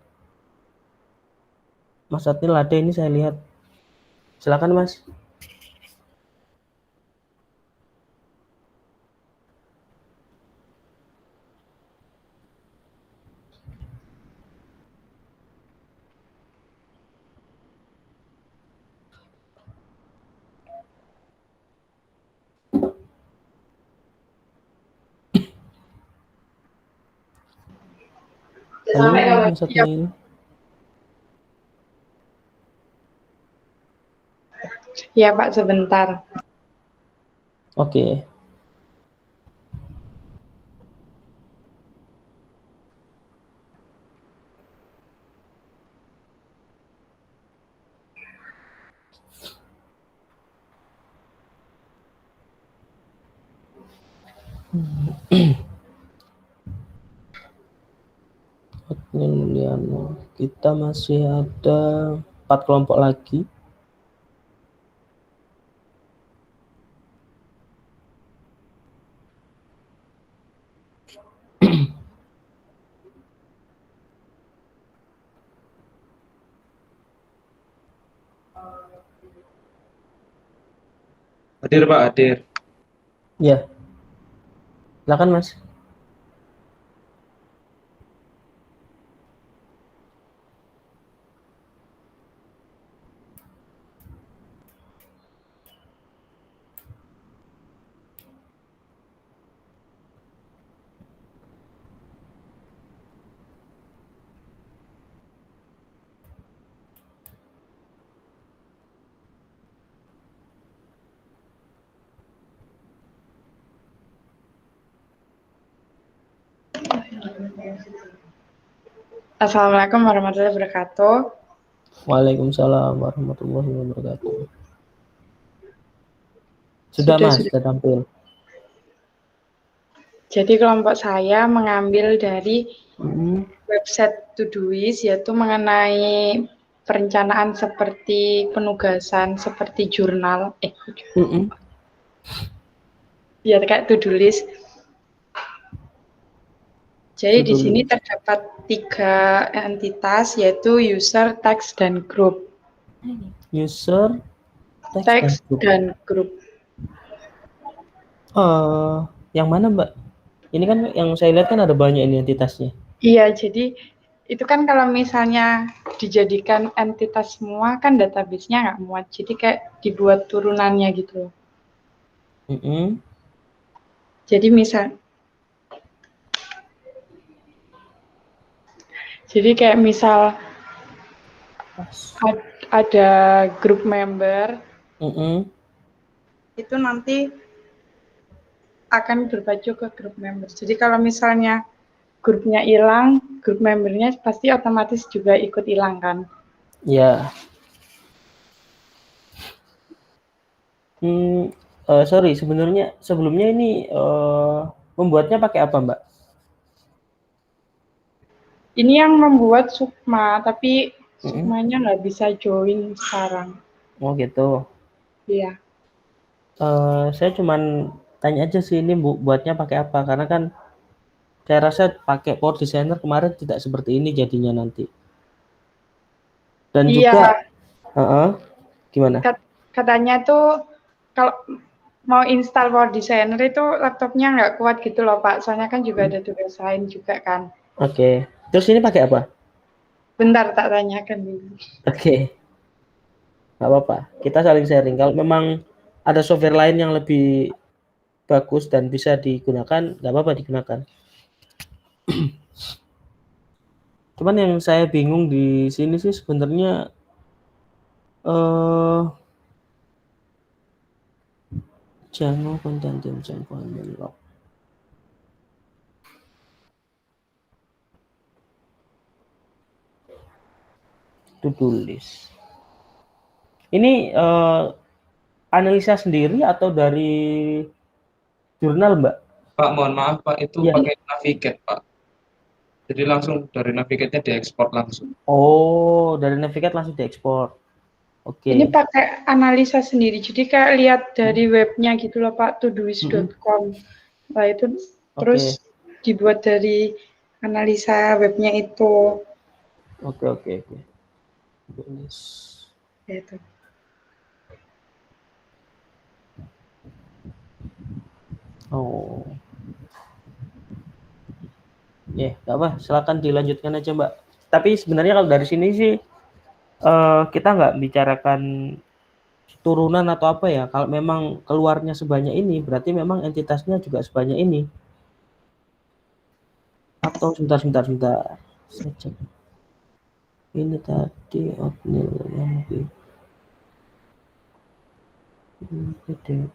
Mas Otnil ada ini saya lihat. Silakan Mas. dulu yang satunya ini. Ya Pak, sebentar. Oke. Kita masih ada 4 kelompok lagi. Hadir Pak, hadir. Ya. Silakan Mas. Assalamualaikum warahmatullahi wabarakatuh. Waalaikumsalam warahmatullahi wabarakatuh. Sudah Mas, sudah tampil. Jadi kelompok saya mengambil dari website Todoist, yaitu mengenai perencanaan seperti penugasan, seperti jurnal, ya kayak to-do list. Jadi di sini terdapat 3 entitas, yaitu user, text, dan group. User, text dan group. Yang mana Mbak? Ini kan yang saya lihat kan ada banyak ini entitasnya. Iya, jadi itu kan kalau misalnya dijadikan entitas semua kan database-nya nggak muat. Jadi kayak dibuat turunannya gitu. Jadi kayak misal ada group member, itu nanti akan berpacu ke group member. Jadi kalau misalnya grupnya hilang, group membernya pasti otomatis juga ikut hilang kan? Ya. Sorry, sebenarnya sebelumnya ini membuatnya pakai apa Mbak? Ini yang membuat Sukma, tapi Sukmanya nggak bisa join sekarang. Oh gitu. Iya. Saya cuman tanya aja sih ini buatnya pakai apa, karena kan saya rasa pakai Power Designer kemarin tidak seperti ini jadinya nanti. Dan juga gimana? Katanya tuh kalau mau install Power Designer itu laptopnya nggak kuat gitu loh Pak, soalnya kan juga ada tugas lain juga kan. Oke. Terus ini pakai apa? Bentar tak tanyakan dulu. Oke. Nggak apa-apa, kita saling sharing. Kalau memang ada software lain yang lebih bagus dan bisa digunakan, nggak apa-apa digunakan. Cuman yang saya bingung di sini sih sebenarnya jangan konten lock. To-do list. Ini analisa sendiri atau dari jurnal, Mbak? Pak, mohon maaf Pak, itu pakai Navigate Pak. Jadi langsung dari Navigate-nya diekspor langsung. Oh, dari Navigate langsung diekspor. Oke. Ini pakai analisa sendiri, jadi kayak lihat dari webnya gitu loh Pak, todoist.com. Nah itu terus dibuat dari analisa webnya itu. Oke. Gitu. Oh. Ya, nggak apa, silakan dilanjutkan aja Mbak. Tapi sebenarnya kalau dari sini sih kita nggak bicarakan turunan atau apa ya. Kalau memang keluarnya sebanyak ini, berarti memang entitasnya juga sebanyak ini. Atau sebentar. Saya cek. Ini tadi oatmeal yang di PDF.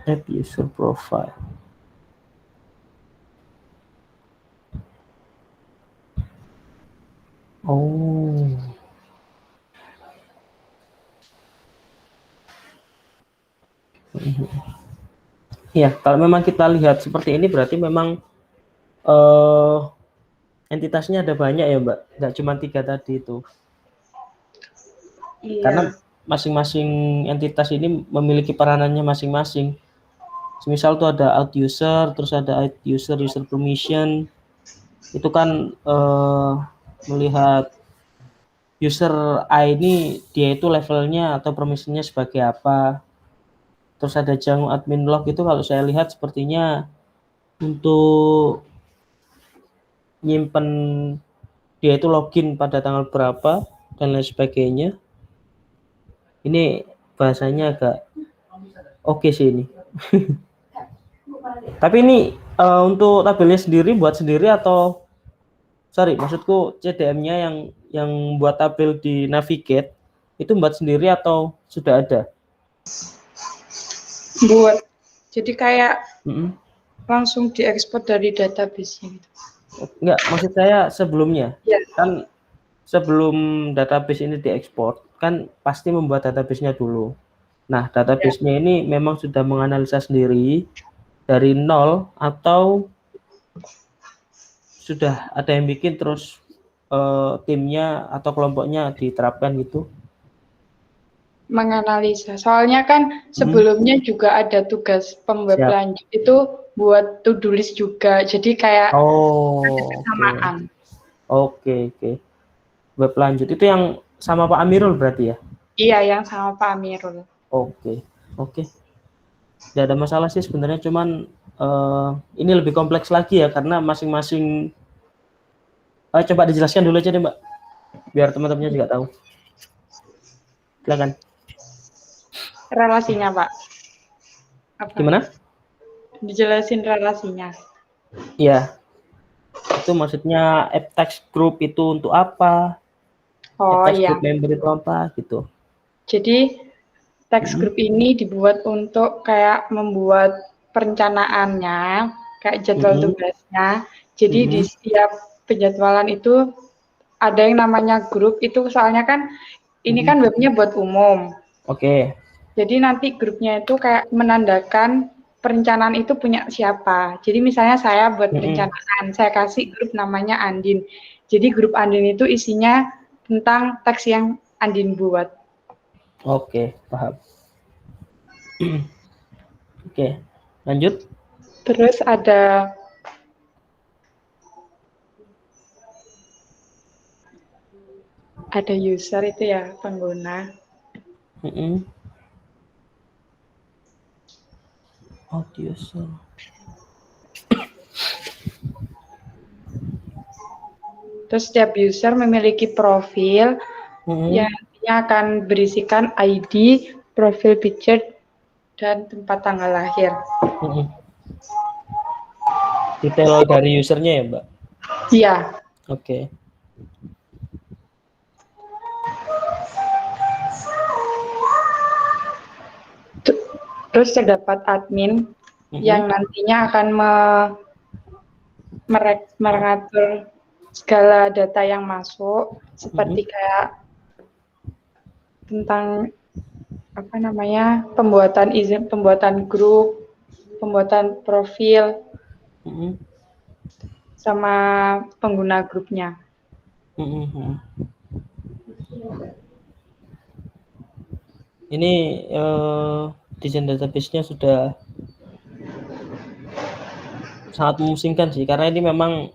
Add user profile. Oh. Ya, kalau memang kita lihat seperti ini berarti memang entitasnya ada banyak ya, Mbak. Nggak cuma 3 tadi itu. Iya. Karena masing-masing entitas ini memiliki peranannya masing-masing. Misal tuh ada out user, terus ada add user, user permission. Itu kan melihat user A ini dia itu levelnya atau permissionnya sebagai apa. Terus ada Django admin log itu kalau saya lihat sepertinya untuk nyimpen dia itu login pada tanggal berapa dan lain sebagainya. Ini bahasanya agak oke sih ini. Tapi ini untuk tabelnya sendiri buat sendiri atau maksudku CDM-nya yang buat tabel di Navigate itu buat sendiri atau sudah ada? Buat. Jadi kayak langsung diekspor dari database-nya gitu. Enggak, maksud saya sebelumnya. Ya. Kan sebelum database ini diekspor, kan pasti membuat database-nya dulu. Nah, database-nya ini memang sudah menganalisa sendiri dari nol atau sudah ada yang bikin terus timnya atau kelompoknya diterapkan gitu? Menganalisa. Soalnya kan sebelumnya juga ada tugas pemweb lanjut itu buat to-do list juga. Jadi kayak ada kesamaan. Oke. Web lanjut itu yang sama Pak Amirul berarti ya? Iya, yang sama Pak Amirul. Oke. Tidak ada masalah sih sebenarnya, cuman ini lebih kompleks lagi ya karena masing-masing. Coba dijelaskan dulu aja deh Mbak, biar teman-temannya juga tahu. Silakan. Relasinya Pak. Apa? Gimana? Dijelasin relasinya. Iya. Itu maksudnya text group itu untuk apa? Text group member itu apa gitu. Jadi text group ini dibuat untuk kayak membuat perencanaannya, kayak jadwal tugasnya. Jadi di setiap penjadwalan itu ada yang namanya grup itu, soalnya kan ini kan webnya buat umum. Oke. Jadi nanti grupnya itu kayak menandakan perencanaan itu punya siapa. Jadi misalnya saya buat perencanaan, saya kasih grup namanya Andin. Jadi grup Andin itu isinya tentang teks yang Andin buat. Oke, paham. Oke, lanjut. Terus ada user itu ya, pengguna. User. Terus setiap user memiliki profil yang akan berisikan ID, profil picture, dan tempat tanggal lahir. Detail dari usernya ya, Mbak? Iya. Oke. Terus terdapat admin yang nantinya akan mengatur segala data yang masuk, seperti kayak tentang apa namanya, pembuatan izin, pembuatan grup, pembuatan profil, sama pengguna grupnya. Ini desain database-nya sudah sangat memusingkan sih, karena ini memang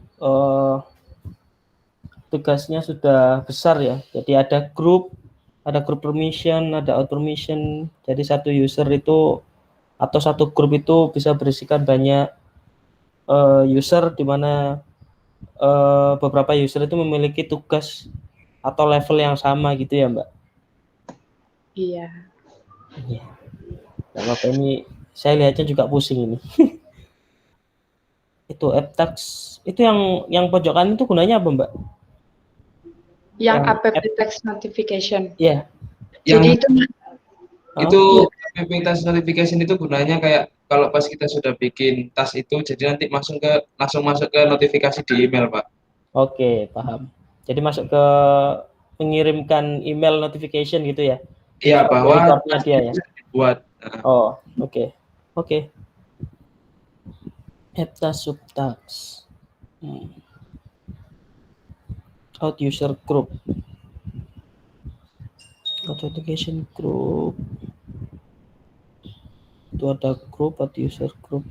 tugasnya sudah besar ya. Jadi ada grup permission, ada out permission. Jadi satu user itu atau satu grup itu bisa berisikan banyak user, di mana beberapa user itu memiliki tugas atau level yang sama gitu ya, Mbak? Iya. Nggak apa-apa, ini saya lihatnya juga pusing ini. Itu AppTax itu yang pojokan itu gunanya apa, Mbak? Yang Yang app text notification. Iya. Jadi itu app task notification itu gunanya kayak kalau pas kita sudah bikin task itu, jadi nanti langsung masuk ke notifikasi di email, Pak. Oke, paham. Jadi masuk ke mengirimkan email notification gitu ya? Iya, bahwa reportnya dia ya. Buat. Oh, oke. AppTask subtask. Out user group. Authentication group. Itu ada group out user group.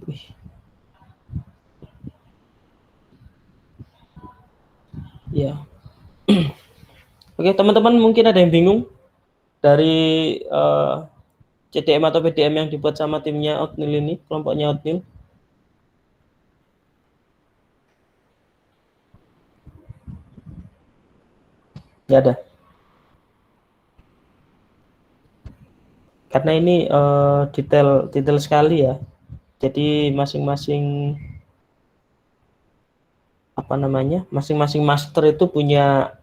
Ya. Oke, teman-teman mungkin ada yang bingung dari CDM atau PDM yang dibuat sama timnya Outnil ini, kelompoknya Outnil. Nggak ada. Karena ini detail sekali ya. Jadi masing-masing masing-masing master itu punya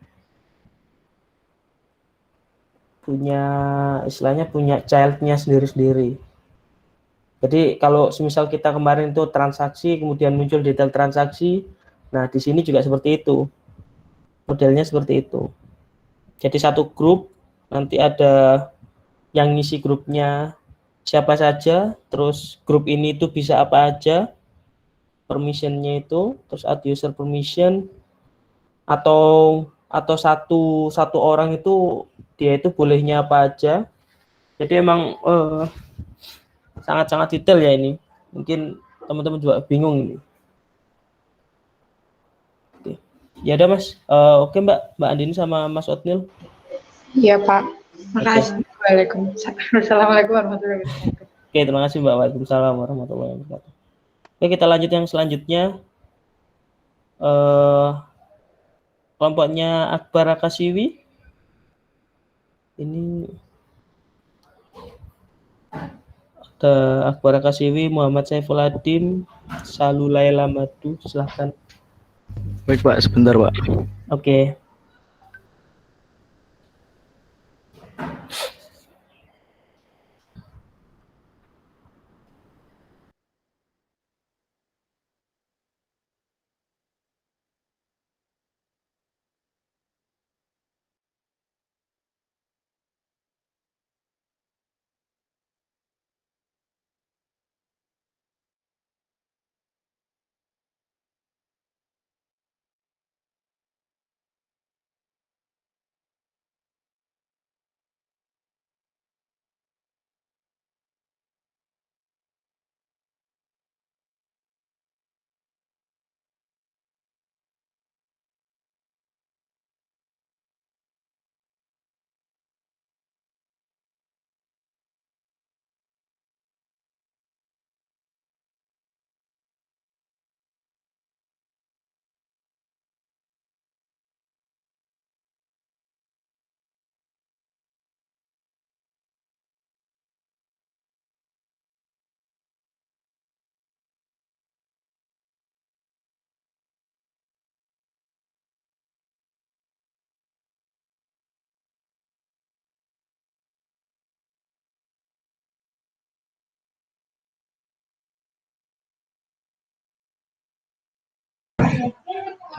istilahnya punya childnya sendiri-sendiri. Jadi kalau semisal kita kemarin itu transaksi, kemudian muncul detail transaksi, nah di sini juga seperti itu. Modelnya seperti itu. Jadi satu grup, nanti ada yang ngisi grupnya siapa saja, terus grup ini itu bisa apa aja, permissionnya itu, terus add user permission, atau satu orang itu dia itu bolehnya apa aja. Jadi emang sangat-sangat detail ya ini. Mungkin teman-teman juga bingung ini. Oke. Ya udah Mas. Oke Mbak Andini sama Mas Outnil. Iya Pak. Makasih. Assalamualaikum warahmatullahi wabarakatuh. Oke, terima kasih Mbak. Waalaikumsalam warahmatullahi wabarakatuh. Oke, kita lanjut yang selanjutnya. Kelompoknya Akbar Akasiwi. Ini ada Akbar Akasiwi, Muhammad Saiful Adim, Salulaila Madu. Silahkan. Baik Pak, sebentar Pak. Oke.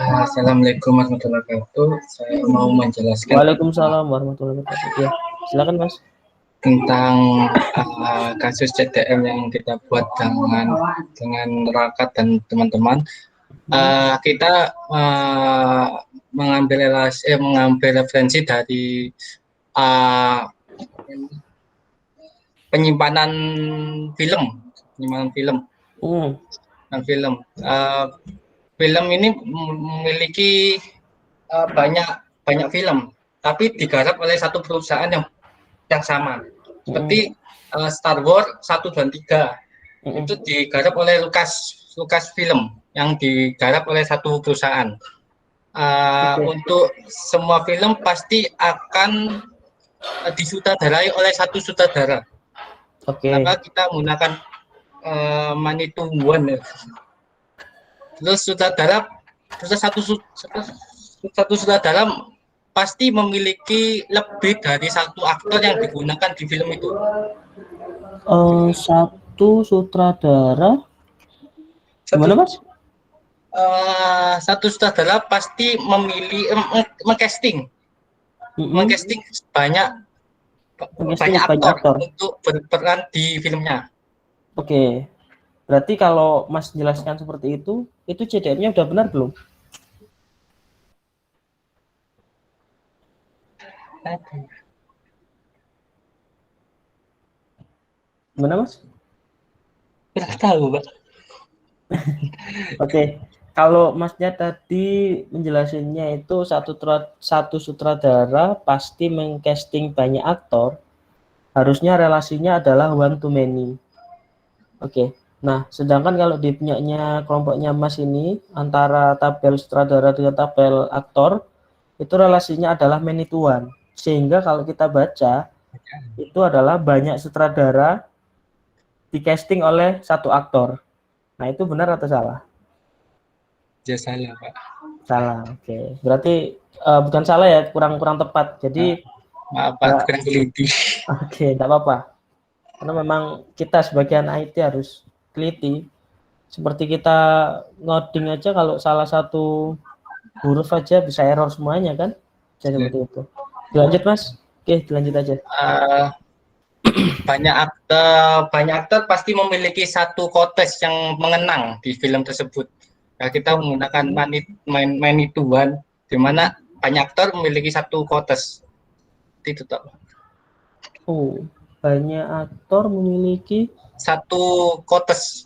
Assalamualaikum warahmatullahi wabarakatuh. Saya mau menjelaskan. Waalaikumsalam warahmatullahi wabarakatuh. Ya, silakan Mas. Tentang kasus CDM yang kita buat dengan Rakat dan teman-teman. Kita mengambil referensi dari penyimpanan film. Film ini memiliki banyak film, tapi digarap oleh satu perusahaan yang sama. Seperti Star Wars 1 dan 3 itu digarap oleh Lucasfilm yang digarap oleh satu perusahaan. Untuk semua film pasti akan disutradarai oleh satu sutradara. Oke. Maka kita menggunakan Manituan. Terus sutradara satu sutradara pasti memiliki lebih dari satu aktor yang digunakan di film itu. Satu sutradara. Gimana, Mas? Satu sutradara pasti memilih mengcasting banyak aktor untuk berperan di filmnya. Oke. Berarti kalau Mas jelaskan seperti itu CDM-nya udah benar belum? Gimana, Mas? Tidak tahu, Pak. Oke. Kalau Masnya tadi menjelasinnya itu satu sutradara pasti mengcasting banyak aktor, harusnya relasinya adalah one to many. Oke. Nah, sedangkan kalau di punyanya kelompoknya Mas ini antara tabel sutradara dengan tabel aktor itu relasinya adalah many to one. Sehingga kalau kita baca itu adalah banyak sutradara di casting oleh satu aktor. Nah, itu benar atau salah? Ya salah, Pak. Salah. Oke. Berarti bukan salah ya, kurang tepat. Jadi maaf, Pak, kurang teliti. Oke, enggak apa-apa. Karena memang kita sebagian IT harus teliti. Seperti kita ngoding aja kalau salah satu huruf aja bisa error semuanya kan? Jadi seperti itu. Dilanjut, Mas. Oke, dilanjut aja. Banyak aktor pasti memiliki satu kotes yang mengenang di film tersebut. Nah, kita menggunakan Manituan, di mana banyak aktor memiliki satu kotes. Itu toh. Oh, banyak aktor memiliki satu kotes.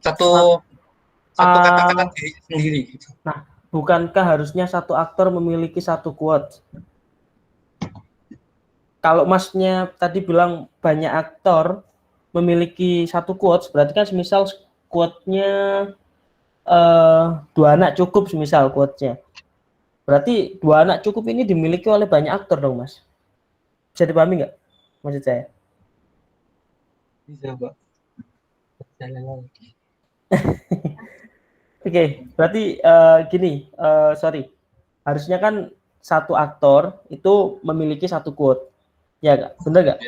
Satu kata-kata sendiri. Nah, bukankah harusnya satu aktor memiliki satu quote? Kalau Masnya tadi bilang banyak aktor memiliki satu quotes, berarti kan semisal quote-nya 2 anak cukup semisal quote-nya. Berarti 2 anak cukup ini dimiliki oleh banyak aktor dong, Mas. Bisa dipahami nggak maksud saya? Bisa, Pak. Oke, berarti gini, sorry. Harusnya kan satu aktor itu memiliki satu quote. Ya, Kak? Benar nggak?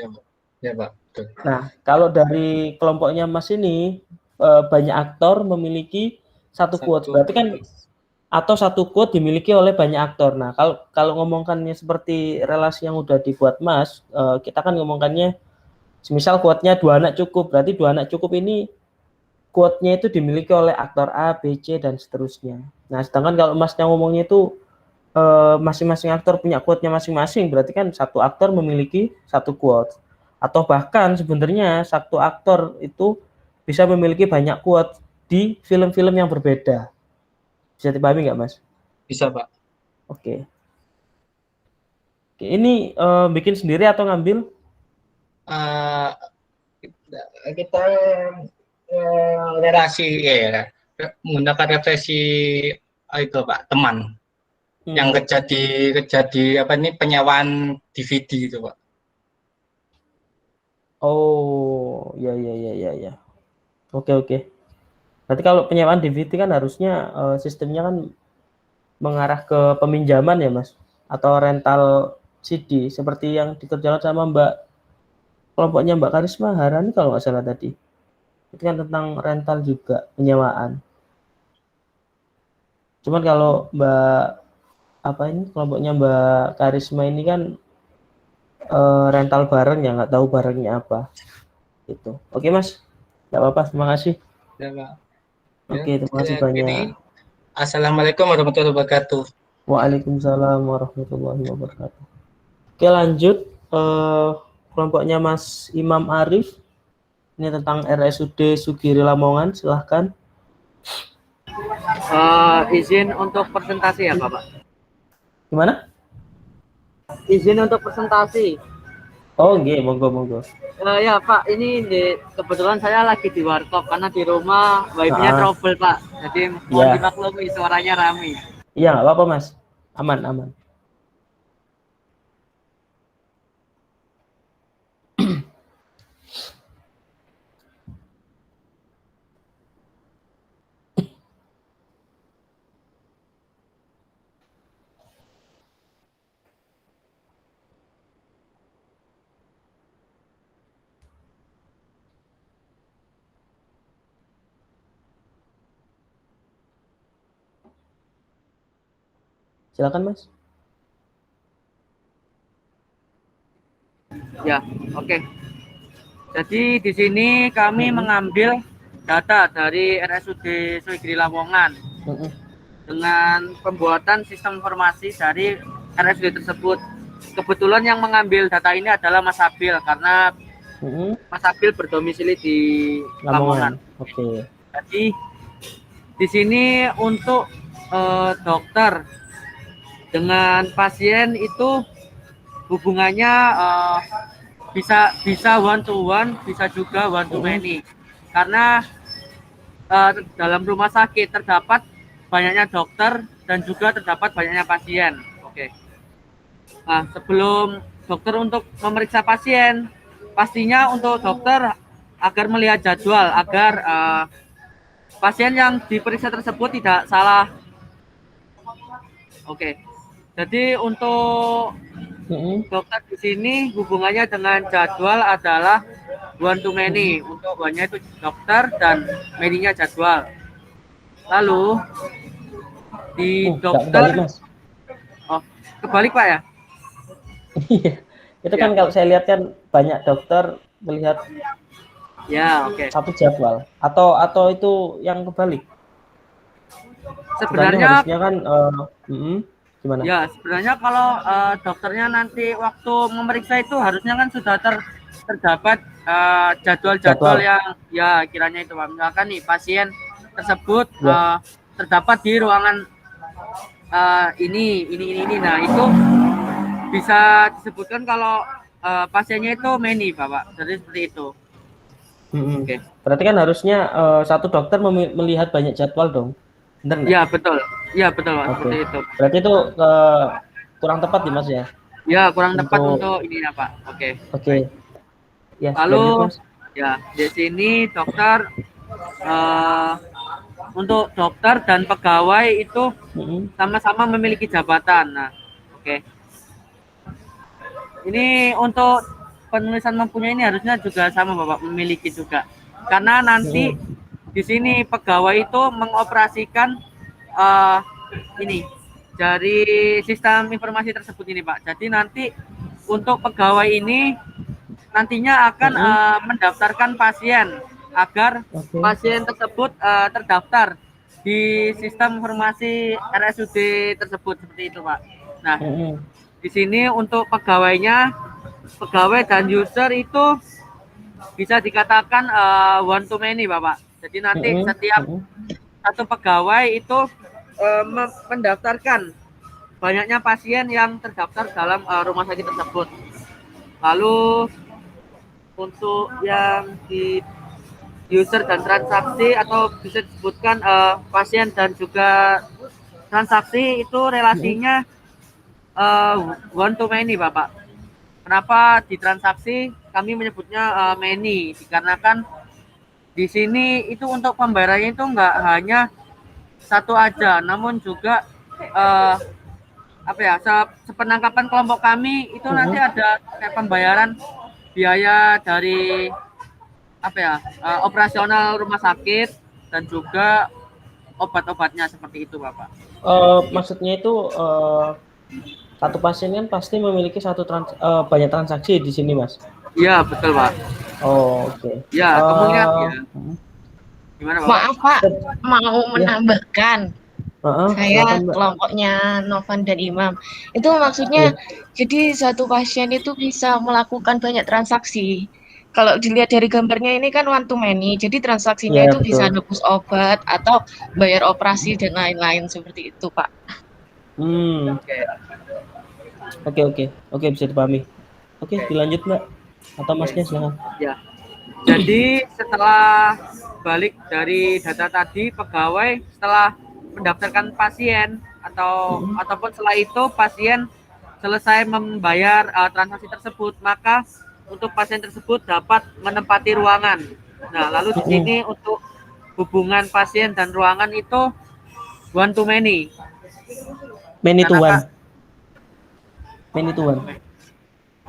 Ya, Pak. Betul. Nah, kalau dari kelompoknya Mas ini banyak aktor memiliki satu quote. Berarti kan atau satu quote dimiliki oleh banyak aktor. Nah, kalau ngomongkannya seperti relasi yang udah dibuat Mas, kita kan ngomongkannya semisal quote-nya 2 anak cukup. Berarti 2 anak cukup ini quote-nya itu dimiliki oleh aktor A, B, C dan seterusnya. Nah, sedangkan kalau Masnya ngomongnya itu masing-masing aktor punya quote-nya masing-masing, berarti kan satu aktor memiliki satu quote. Atau bahkan sebenarnya satu aktor itu bisa memiliki banyak quote di film-film yang berbeda. Bisa dipahami nggak, Mas? Bisa, Pak. Oke. Oke, ini bikin sendiri atau ngambil? Kita relasi ya, menggunakan referensi itu, Pak, teman. Yang kejadi apa ini penyewaan DVD itu, Pak. Oh, ya. Oke. Berarti kalau penyewaan DVD kan harusnya sistemnya kan mengarah ke peminjaman ya, Mas, atau rental CD seperti yang dikerjakan sama kelompoknya Mbak Karisma Harani kalau nggak salah tadi. Itu kan tentang rental juga, penyewaan. Cuman kalau kelompoknya Mbak Karisma ini kan rental bareng ya, nggak tahu barangnya apa. Gitu. Oke, Mas. Nggak apa-apa, terima kasih. Ya, Pak. Oke, terima kasih banyak. Assalamualaikum warahmatullahi wabarakatuh. Waalaikumsalam warahmatullahi wabarakatuh. Oke, lanjut. Kelompoknya Mas Imam Arif. Ini tentang RSUD Sugiri Lamongan, silahkan. Izin untuk presentasi ya, Bapak? Gimana? Izin untuk presentasi. Oh, nggih, monggo. Ya, Pak, ini kebetulan saya lagi di warkop karena di rumah wifi-nya trouble, Pak. Jadi mohon dimaklumi suaranya ramai. Iya, nggak apa-apa, Mas. Aman. Silakan Mas. Ya, oke. Jadi di sini kami mengambil data dari RSUD Suwigiri Lamongan dengan pembuatan sistem informasi dari RSUD tersebut. Kebetulan yang mengambil data ini adalah Mas Abil karena Mas Abil berdomisili di Lamongan. Oke. Jadi di sini untuk dokter dengan pasien itu hubungannya bisa one to one, bisa juga one to many. Karena dalam rumah sakit terdapat banyaknya dokter dan juga terdapat banyaknya pasien. Oke. Nah, sebelum dokter untuk memeriksa pasien, pastinya untuk dokter agar melihat jadwal agar pasien yang diperiksa tersebut tidak salah. Oke. Jadi untuk dokter di sini hubungannya dengan jadwal adalah one to many. Untuk one-nya itu dokter dan many-nya jadwal. Lalu di dokter, kebalik Pak ya? Iya. Itu kan kalau saya lihat kan banyak dokter melihat satu jadwal atau itu yang kebalik. Sebenarnya harusnya kan gimana? Ya, sebenarnya kalau dokternya nanti waktu memeriksa itu harusnya kan sudah terdapat jadwal-jadwal yang ya kiranya itu Pak. Misalkan nih pasien tersebut terdapat di ruangan ini. Nah, itu bisa disebutkan kalau pasiennya itu many, Bapak. Jadi seperti itu. Oke. Berarti kan harusnya satu dokter melihat banyak jadwal dong. Benar nggak? Ya, betul. Ya, betul, Pak. Seperti itu. Berarti itu kurang tepat ya, Mas ya? Ya, kurang tepat untuk ini ya, Pak. Oke. Ya, lalu ya, di sini dokter untuk dokter dan pegawai itu sama-sama memiliki jabatan. Nah, oke. Ini untuk penulisan mempunyai ini harusnya juga sama Bapak, memiliki juga. Karena nanti di sini pegawai itu mengoperasikan ini dari sistem informasi tersebut ini Pak. Jadi nanti untuk pegawai ini nantinya akan mendaftarkan pasien agar pasien tersebut terdaftar di sistem informasi RSUD tersebut seperti itu Pak. Nah, di sini untuk pegawainya, pegawai dan user itu bisa dikatakan one to many Bapak. Jadi nanti setiap satu pegawai itu mendaftarkan banyaknya pasien yang terdaftar dalam rumah sakit tersebut. Lalu untuk yang di user dan transaksi atau bisa disebutkan pasien dan juga transaksi itu relasinya one to many Bapak. Kenapa di transaksi kami menyebutnya many? Dikarenakan di sini itu untuk pembayarannya itu enggak hanya satu aja, namun juga sepenangkapan kelompok kami itu nanti ada kayak pembayaran biaya dari operasional rumah sakit dan juga obat-obatnya seperti itu Bapak. Maksudnya itu satu pasien kan pasti memiliki banyak transaksi di sini Mas. Iya betul Pak. Oke. Ya kemungkinan ya. Gimana Bapak? Maaf Pak, mau menambahkan. Saya kelompoknya Novan dan Imam. Itu maksudnya jadi satu pasien itu bisa melakukan banyak transaksi. Kalau dilihat dari gambarnya ini kan one to many, jadi transaksinya itu bisa nebus obat atau bayar operasi dan lain-lain seperti itu Pak. Oke, bisa dipahami. Oke, dilanjut Mbak atau Masnya silakan. Ya. Jadi setelah balik dari data tadi, pegawai setelah mendaftarkan pasien ataupun setelah itu pasien selesai membayar transaksi tersebut, maka untuk pasien tersebut dapat menempati ruangan. Nah, lalu di sini untuk hubungan pasien dan ruangan itu one to many. Many to one. Many to one.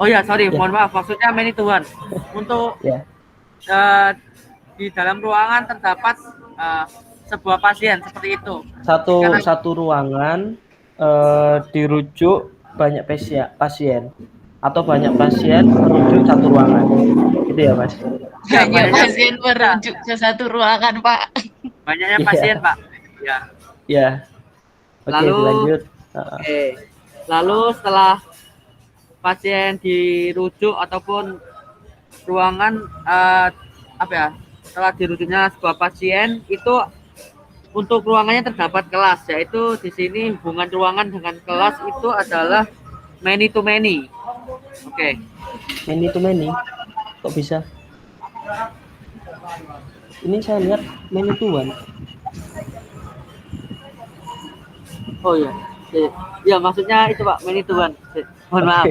Oh ya, sorry, mohon maaf, maksudnya many to one. Untuk di dalam ruangan terdapat sebuah pasien seperti itu. Satu ruangan dirujuk banyak pasien atau banyak pasien merujuk satu ruangan, gitu ya Mas? Banyak pasien merujuk ke satu ruangan, Pak. Banyaknya pasien, Pak. Ya. Ya. Oke, Lalu dilanjut. Lalu setelah pasien dirujuk ataupun ruangan setelah dirujuknya sebuah pasien itu untuk ruangannya terdapat kelas, yaitu di sini hubungan ruangan dengan kelas itu adalah many to many. Oke. Many to many. Kok bisa? Ini saya lihat many to one. Oh iya. Ya, maksudnya itu Pak, many to one. Mohon maaf.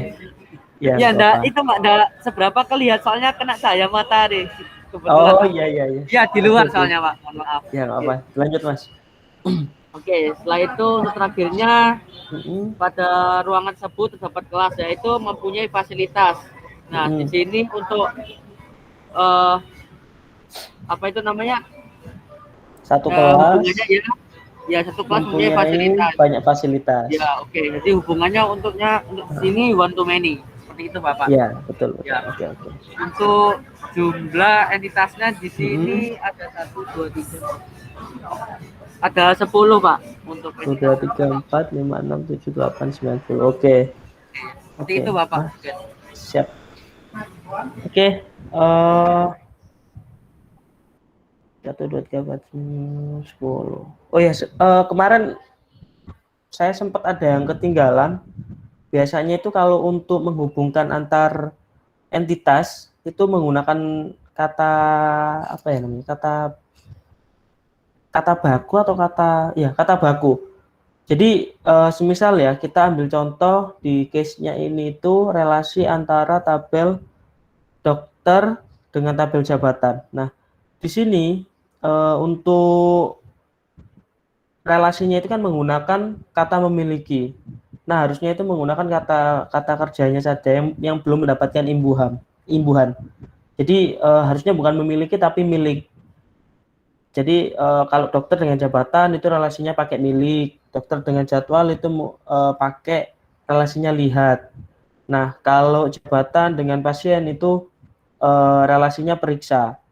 Ya, Itu enggak seberapa kelihatan soalnya kena cahaya matahari. Kebetulan. Oh iya. Ya, di luar soalnya Pak. Mohon maaf. Ya, enggak apa. Lanjut Mas. Oke, setelah itu untuk terakhirnya pada ruangan tersebut terdapat kelas, yaitu mempunyai fasilitas. Nah, di sini untuk apa itu namanya? Satu kelas. Satu kelas mempunyai fasilitas. Banyak fasilitas. Ya, oke. Jadi hubungannya untuk sini one to many. Seperti itu, Bapak. Iya, betul. Ya. Oke. Untuk jumlah entitasnya di sini ada 1, 2, 3. Ada 10, Pak, untuk 1, 2, 3, 4, 5, 6, 7, 8, 9, 10. Oke. Seperti itu, Bapak. Siap. Oke. 1, 2, 3, 4, 10. Oh ya, kemarin saya sempat ada yang ketinggalan. Biasanya itu kalau untuk menghubungkan antar entitas itu menggunakan kata apa ya namanya? Kata baku atau kata baku. Jadi semisal ya kita ambil contoh di case-nya ini itu relasi antara tabel dokter dengan tabel jabatan. Nah, di sini untuk relasinya itu kan menggunakan kata memiliki. Nah, harusnya itu menggunakan kata kerjanya saja yang belum mendapatkan imbuhan. Jadi harusnya bukan memiliki tapi milik. Jadi kalau dokter dengan jabatan itu relasinya pakai milik, dokter dengan jadwal itu pakai relasinya lihat. Nah, kalau jabatan dengan pasien itu relasinya periksa.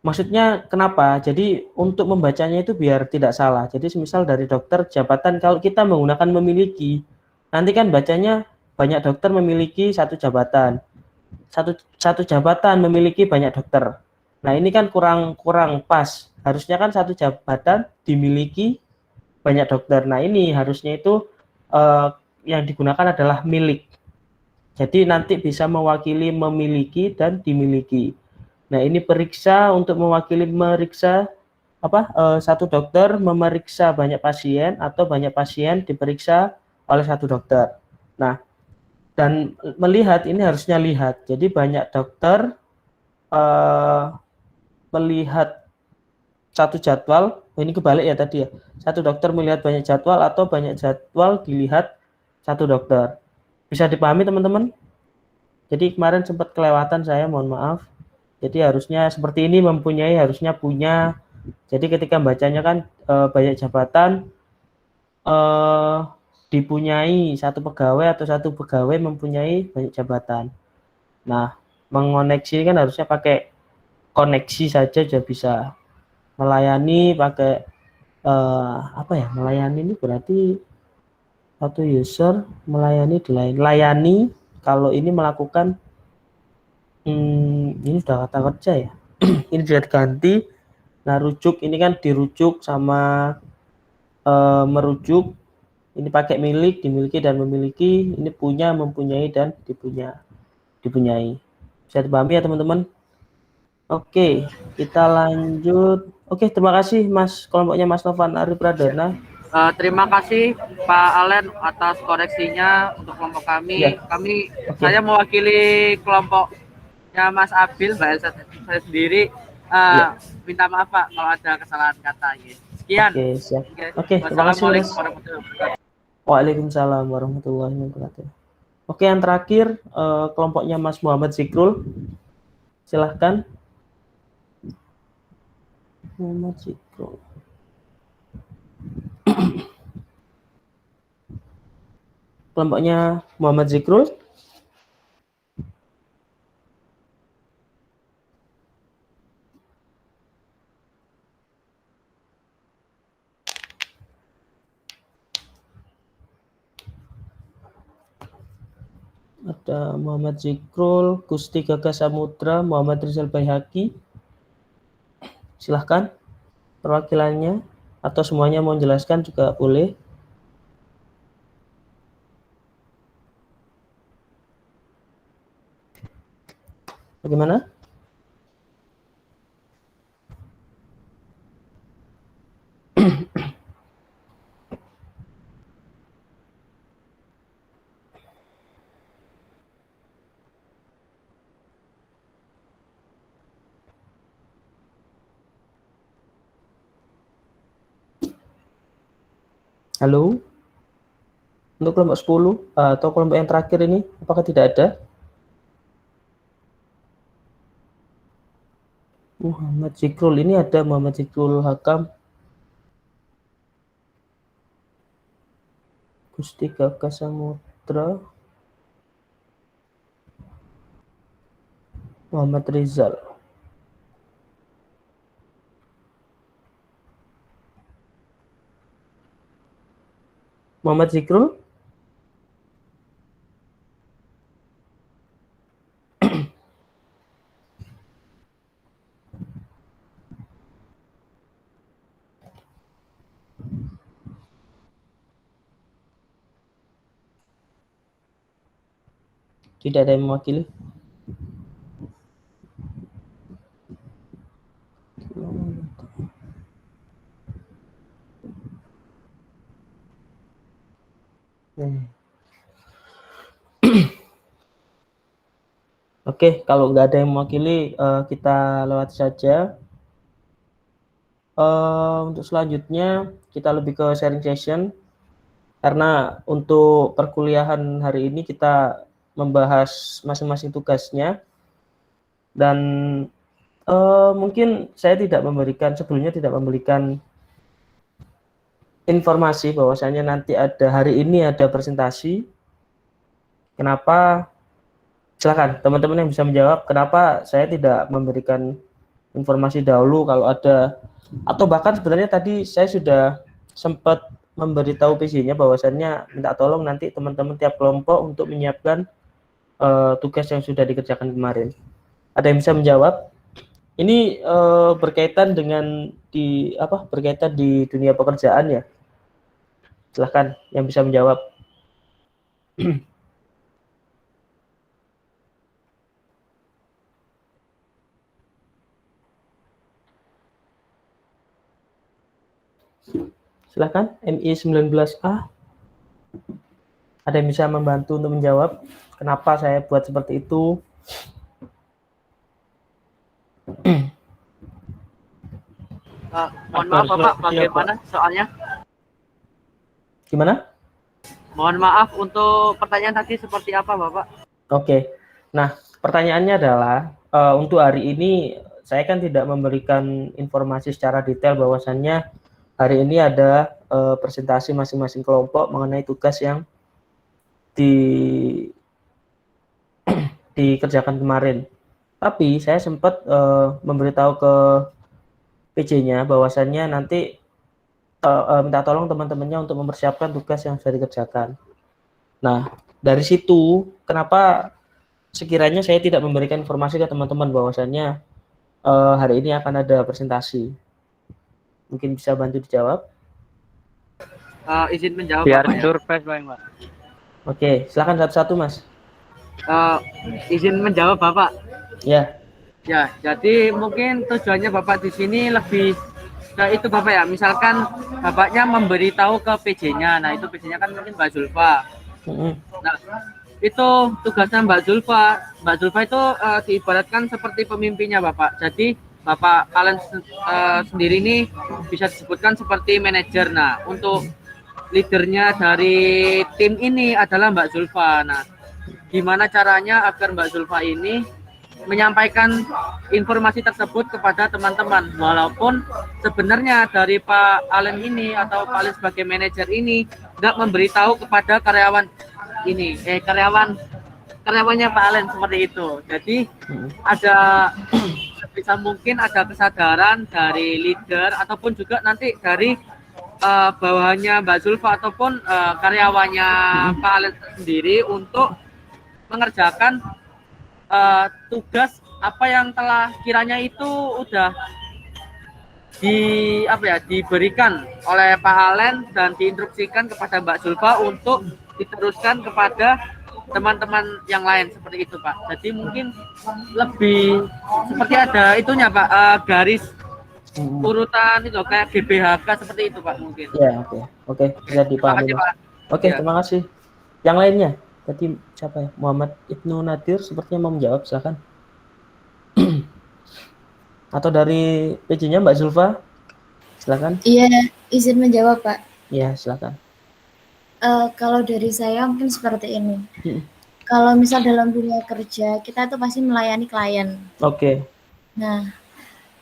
Maksudnya kenapa? Jadi untuk membacanya itu biar tidak salah. Jadi semisal dari dokter jabatan, kalau kita menggunakan memiliki, nanti kan bacanya banyak dokter memiliki satu jabatan. Satu jabatan memiliki banyak dokter. Nah, ini kan kurang pas. Harusnya kan satu jabatan dimiliki banyak dokter. Nah, ini harusnya itu yang digunakan adalah milik. Jadi nanti bisa mewakili memiliki dan dimiliki. Nah, ini periksa untuk mewakili meriksa satu dokter memeriksa banyak pasien atau banyak pasien diperiksa oleh satu dokter. Nah, dan melihat ini harusnya lihat. Jadi banyak dokter melihat satu jadwal, ini kebalik ya tadi ya. Satu dokter melihat banyak jadwal atau banyak jadwal dilihat satu dokter. Bisa dipahami teman-teman? Jadi kemarin sempat kelewatan saya, mohon maaf. Jadi harusnya seperti ini harusnya punya. Jadi ketika bacanya kan banyak jabatan dipunyai satu pegawai atau satu pegawai mempunyai banyak jabatan. Nah, mengoneksi kan harusnya pakai koneksi saja sudah bisa. Melayani pakai melayani ini berarti satu user melayani layani. Kalau ini melakukan ini sudah kata kerja ya. Ini sudah diganti. Nah, rujuk ini kan dirujuk sama merujuk. Ini pakai milik, dimiliki dan memiliki. Ini punya, mempunyai dan dipunyai. Bisa dipahami ya teman-teman? Oke, kita lanjut. Oke, terima kasih Mas, kelompoknya Mas Novan Ari Pradana. Terima kasih Pak Alen atas koreksinya untuk kelompok kami. Saya mewakili kelompoknya Mas Abil, saya sendiri. Minta maaf Pak kalau ada kesalahan kata. Sekian. Oke, siap. Oke, terima kasih Mas. Waalaikumsalam warahmatullahi wabarakatuh. Oke, yang terakhir kelompoknya Mas Muhammad Zikrul. Silahkan. Muhammad Zikrul. kelompoknya Muhammad Zikrul. Ada Muhammad Zikrul, Gusti Gagas Samudra, Muhammad Rizal Baihaqi. Silahkan perwakilannya atau semuanya mau menjelaskan juga boleh. Bagaimana? Halo? Untuk kelompok 10 atau kelompok yang terakhir ini, apakah tidak ada? Muhammad Zikrul, ini ada Muhammad Zikrul Hakam. Gusti Gagas Samudra. Muhammad Rizal. Muhammad Zikrul. Tidak ada yang mewakili. Oke, kalau nggak ada yang mewakili, kita lewat saja. Untuk selanjutnya, kita lebih ke sharing session. Karena untuk perkuliahan hari ini kita membahas masing-masing tugasnya. Dan mungkin saya sebelumnya tidak memberikan informasi bahwasanya nanti hari ini ada presentasi. Kenapa? Silakan teman-teman yang bisa menjawab kenapa saya tidak memberikan informasi dahulu kalau ada, atau bahkan sebenarnya tadi saya sudah sempat memberitahu PJ-nya bahwasannya minta tolong nanti teman-teman tiap kelompok untuk menyiapkan tugas yang sudah dikerjakan kemarin. Ada yang bisa menjawab? Ini berkaitan dengan berkaitan di dunia pekerjaan ya. Silahkan yang bisa menjawab. Silahkan, MI 19A. Ada yang bisa membantu untuk menjawab kenapa saya buat seperti itu? Mohon maaf Bapak, bagaimana soalnya? Gimana? Mohon maaf untuk pertanyaan tadi seperti apa Bapak? Oke, nah pertanyaannya adalah untuk hari ini saya kan tidak memberikan informasi secara detail bahwasannya hari ini ada presentasi masing-masing kelompok mengenai tugas yang dikerjakan kemarin. Tapi saya sempat memberitahu ke PJ-nya bahwasannya nanti minta tolong teman-temannya untuk mempersiapkan tugas yang sudah dikerjakan. Nah, dari situ kenapa sekiranya saya tidak memberikan informasi ke teman-teman bahwasannya hari ini akan ada presentasi. Mungkin bisa bantu dijawab. Izin menjawab biar Bapak, surprise Pak. Oke, silakan satu-satu Mas. Izin menjawab Bapak. Ya. Ya, jadi mungkin tujuannya Bapak di sini lebih itu Bapak ya. Misalkan Bapaknya memberitahu ke PJ-nya. Nah, itu PJ-nya kan mungkin Mbak Zulfa. Nah, itu tugasnya Mbak Zulfa. Mbak Zulfa itu diibaratkan seperti pemimpinnya Bapak. Jadi Bapak kalian sendiri ini bisa disebutkan seperti manajer. Nah, untuk leadernya dari tim ini adalah Mbak Zulfa. Nah, gimana caranya agar Mbak Zulfa ini menyampaikan informasi tersebut kepada teman-teman, walaupun sebenarnya dari Pak Alen ini atau Pak Alen sebagai manajer ini nggak memberitahu kepada karyawan karyawannya Pak Alen seperti itu. Jadi ada bisa mungkin ada kesadaran dari leader ataupun juga nanti dari bawahannya Mbak Zulfa ataupun karyawannya Pak Alen sendiri untuk mengerjakan tugas apa yang telah kiranya itu udah diberikan oleh Pak Alen dan diinstruksikan kepada Mbak Zulfa untuk diteruskan kepada teman-teman yang lain seperti itu Pak. Jadi mungkin lebih seperti ada itunya Pak, garis urutan itu kayak GBHK seperti itu Pak mungkin. Ya, oke, bisa dipahami. Oke, terima kasih. Yang lainnya, tadi siapa ya? Muhammad Ibnu Nadir sepertinya mau menjawab, silakan. Atau dari PJ-nya Mbak Zulfa, silakan. Iya, izin menjawab Pak. Iya, silakan. Kalau dari saya mungkin seperti ini. Kalau misal dalam dunia kerja, kita tuh pasti melayani klien. Oke. Nah,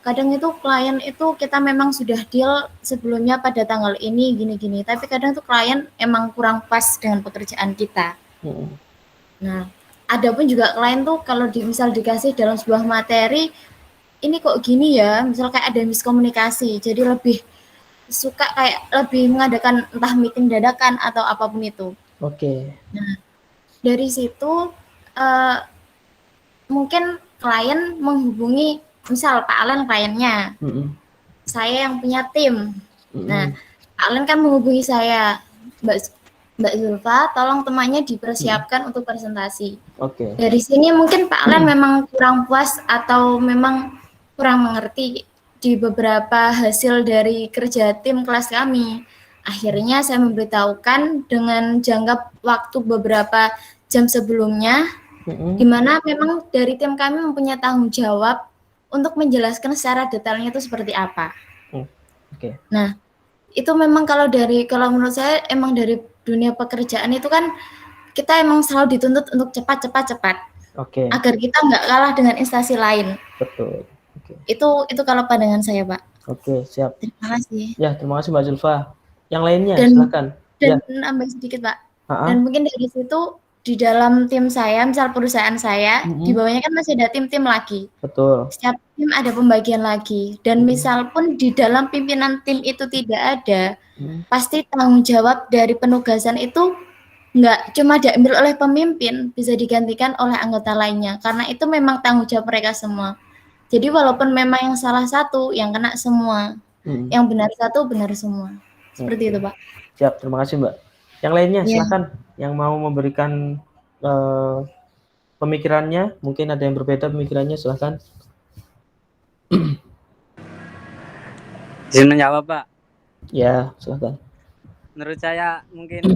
kadang itu klien itu kita memang sudah deal sebelumnya pada tanggal ini gini-gini, tapi kadang tuh klien emang kurang pas dengan pekerjaan kita. Nah, ada pun juga klien tuh kalau misal dikasih dalam sebuah materi, ini kok gini ya, misal kayak ada miskomunikasi, jadi lebih suka kayak lebih mengadakan entah meeting dadakan atau apapun itu. Oke. Nah, dari situ mungkin klien menghubungi, misal Pak Alen kliennya, saya yang punya tim. Nah, Pak Alen kan menghubungi saya, Mbak Zulfa, tolong temannya dipersiapkan untuk presentasi. Oke. Dari sini mungkin Pak Alen memang kurang puas atau memang kurang mengerti di beberapa hasil dari kerja tim kelas kami. Akhirnya saya memberitahukan dengan jangka waktu beberapa jam sebelumnya, di mana memang dari tim kami mempunyai tanggung jawab untuk menjelaskan secara detailnya itu seperti apa. Oke. Nah, itu memang kalau menurut saya emang dari dunia pekerjaan itu kan kita emang selalu dituntut untuk cepat. Oke. Agar kita nggak kalah dengan instansi lain. Betul. Itu kalau pandangan saya, Pak. Oke, siap. Terima kasih. Ya, terima kasih Mbak Zulfa. Yang lainnya, silakan. Dan nambah sedikit, Pak. Dan mungkin dari situ di dalam tim saya, misal perusahaan saya, di bawahnya kan masih ada tim-tim lagi. Betul. Setiap tim ada pembagian lagi. Dan misal pun di dalam pimpinan tim itu tidak ada, pasti tanggung jawab dari penugasan itu nggak cuma diambil oleh pemimpin, bisa digantikan oleh anggota lainnya. Karena itu memang tanggung jawab mereka semua. Jadi walaupun memang yang salah satu, yang kena semua. Yang benar satu, benar semua. Seperti itu, Pak. Siap, terima kasih Mbak. Yang lainnya, silakan. Yang mau memberikan pemikirannya, mungkin ada yang berbeda pemikirannya, silakan. Izin menjawab, Pak. Ya, silakan. Menurut saya mungkin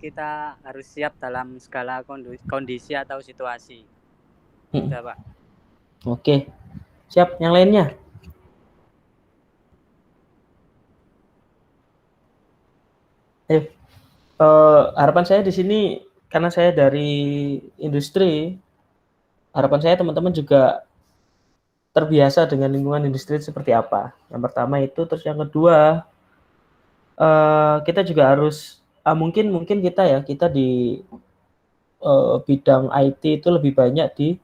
kita harus siap dalam segala kondisi atau situasi. Sudah, Pak. Oke, siap. Yang lainnya? Harapan saya di sini, karena saya dari industri, harapan saya teman-teman juga terbiasa dengan lingkungan industri seperti apa. Yang pertama itu, terus yang kedua, kita juga harus, mungkin kita di bidang IT itu lebih banyak di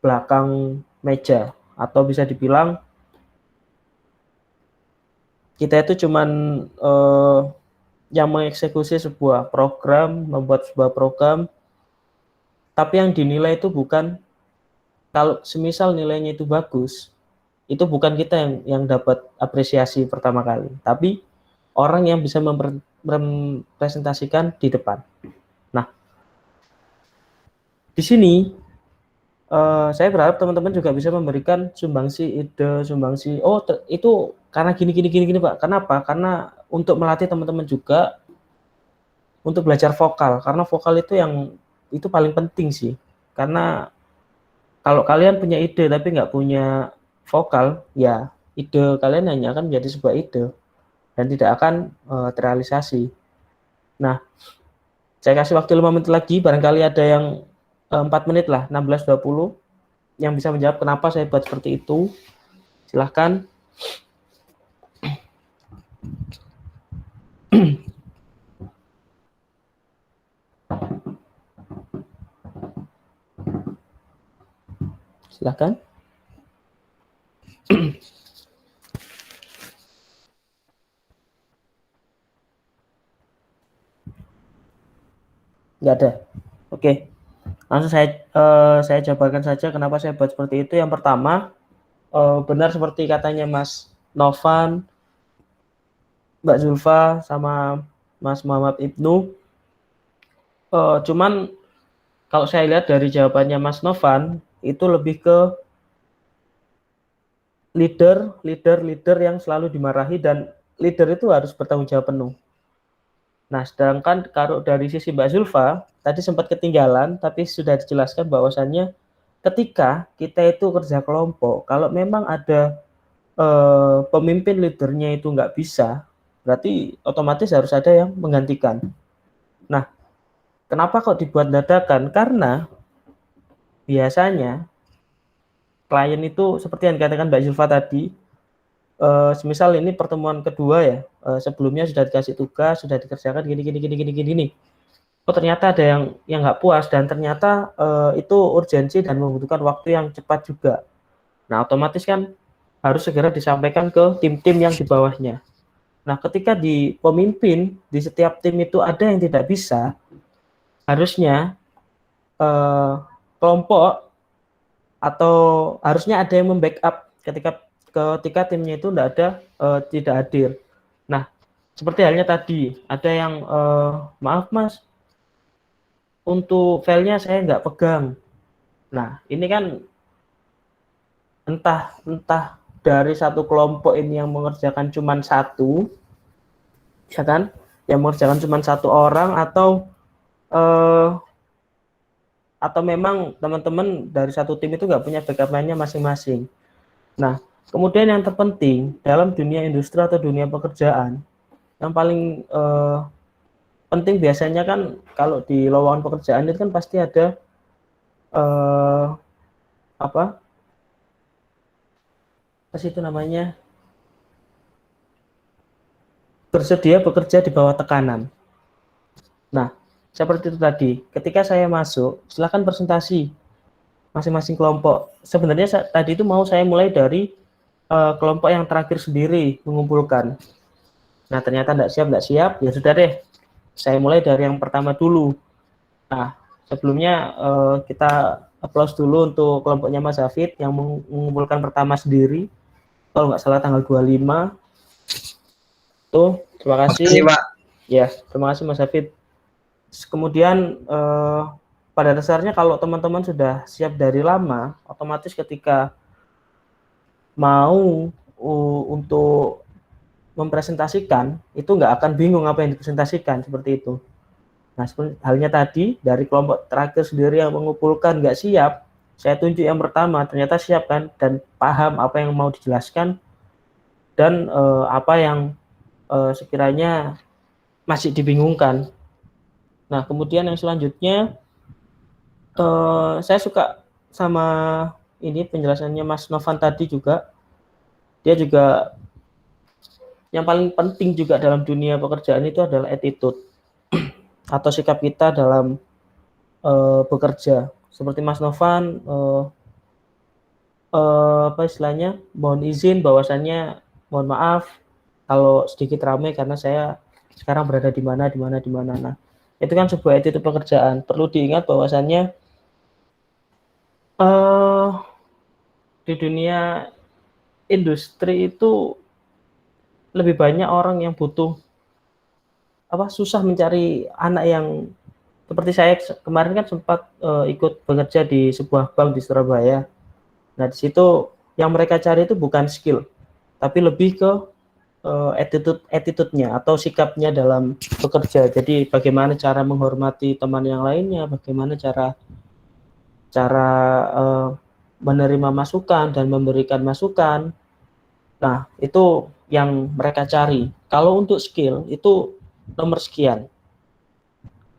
belakang meja, atau bisa dibilang kita itu cuman yang mengeksekusi sebuah program, membuat sebuah program, tapi yang dinilai itu bukan, kalau semisal nilainya itu bagus, itu bukan kita yang dapat apresiasi pertama kali, tapi orang yang bisa mempresentasikan di depan. Nah, di sini saya berharap teman-teman juga bisa memberikan sumbangsi ide, sumbangsi, itu karena gini Pak. Kenapa? Karena untuk melatih teman-teman juga untuk belajar vokal, karena vokal itu itu paling penting sih. Karena kalau kalian punya ide tapi nggak punya vokal, ya ide kalian hanya akan menjadi sebuah ide dan tidak akan terrealisasi. Nah, saya kasih waktu 5 menit lagi, barangkali ada yang 4 menit lah, 16-20, yang bisa menjawab kenapa saya buat seperti itu. Silahkan. Silakan. Nggak ada. Oke. Langsung saya jabarkan saja kenapa saya buat seperti itu. Yang pertama, benar seperti katanya Mas Novan, Mbak Zulfa, sama Mas Muhammad Ibnu. Cuman kalau saya lihat dari jawabannya Mas Novan, itu lebih ke leader yang selalu dimarahi, dan leader itu harus bertanggung jawab penuh. Nah, sedangkan kalau dari sisi Mbak Zulfa, tadi sempat ketinggalan, tapi sudah dijelaskan bahwasannya ketika kita itu kerja kelompok, kalau memang ada pemimpin leadernya itu nggak bisa, berarti otomatis harus ada yang menggantikan. Nah, kenapa kok dibuat dadakan? Karena biasanya klien itu seperti yang dikatakan Mbak Zulfa tadi, semisal ini pertemuan kedua ya, sebelumnya sudah dikasih tugas, sudah dikerjakan gini. Oh, ternyata ada yang nggak puas, dan ternyata itu urgensi dan membutuhkan waktu yang cepat juga. Nah, otomatis kan harus segera disampaikan ke tim-tim yang di bawahnya. Nah, ketika di pemimpin, di setiap tim itu ada yang tidak bisa, harusnya kelompok atau harusnya ada yang membackup ketika timnya itu tidak hadir. Nah, seperti halnya tadi, ada yang maaf Mas, untuk filenya saya nggak pegang. Nah, ini kan entah dari satu kelompok ini yang mengerjakan cuma satu, ya kan? Yang mengerjakan cuma satu orang, atau memang teman-teman dari satu tim itu nggak punya backup lainnya masing-masing. Nah, kemudian yang terpenting dalam dunia industri atau dunia pekerjaan, yang paling penting biasanya kan kalau di lowongan pekerjaan itu kan pasti ada apa itu namanya, bersedia bekerja di bawah tekanan. Nah, seperti itu tadi, ketika saya masuk, silakan presentasi masing-masing kelompok. Sebenarnya tadi itu mau saya mulai dari kelompok yang terakhir sendiri mengumpulkan. Nah, ternyata nggak siap, ya sudah deh, saya mulai dari yang pertama dulu. Nah, sebelumnya kita applause dulu untuk kelompoknya Mas Hafid yang mengumpulkan pertama sendiri, kalau nggak salah tanggal 25. Tuh, terima kasih. Terima kasih, Pak. Ya, terima kasih Mas Hafid. Kemudian pada dasarnya kalau teman-teman sudah siap dari lama, otomatis ketika mau untuk mempresentasikan, itu nggak akan bingung apa yang dipresentasikan, seperti itu. Nah, seperti halnya tadi, dari kelompok terakhir sendiri yang mengumpulkan nggak siap, saya tunjuk yang pertama, ternyata siap kan, dan paham apa yang mau dijelaskan, dan apa yang sekiranya masih dibingungkan. Nah, kemudian yang selanjutnya, saya suka sama ini penjelasannya Mas Novan tadi juga. Dia juga, yang paling penting juga dalam dunia pekerjaan itu adalah attitude atau sikap kita dalam bekerja. Seperti Mas Novan, apa istilahnya, mohon izin bahwasannya, mohon maaf kalau sedikit ramai karena saya sekarang berada di mana. Nah, itu kan sebuah attitude pekerjaan. Perlu diingat bahwasannya di dunia industri itu lebih banyak orang yang butuh susah mencari anak yang seperti saya kemarin kan sempat ikut bekerja di sebuah bank di Surabaya. Nah, di situ yang mereka cari itu bukan skill, tapi lebih ke attitude-nya atau sikapnya dalam bekerja. Jadi bagaimana cara menghormati teman yang lainnya, bagaimana cara menerima masukan dan memberikan masukan. Nah, itu yang mereka cari. Kalau untuk skill itu nomor sekian.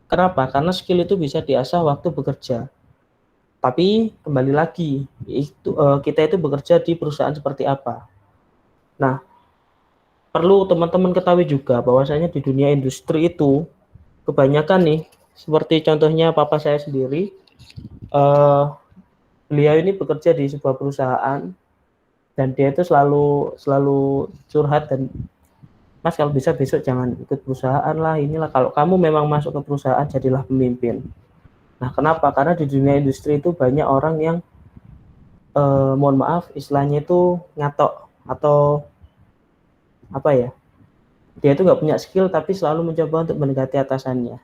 Kenapa? Karena skill itu bisa diasah waktu bekerja. Tapi kembali lagi, kita itu bekerja di perusahaan seperti apa. Nah, perlu teman-teman ketahui juga bahwasanya di dunia industri itu kebanyakan nih, seperti contohnya papa saya sendiri, beliau ini bekerja di sebuah perusahaan dan dia itu selalu curhat dan Mas kalau bisa besok jangan ikut perusahaan lah, inilah kalau kamu memang masuk ke perusahaan jadilah pemimpin. Nah kenapa? Karena di dunia industri itu banyak orang yang mohon maaf istilahnya itu ngatok atau apa ya, dia itu nggak punya skill tapi selalu mencoba untuk mendekati atasannya.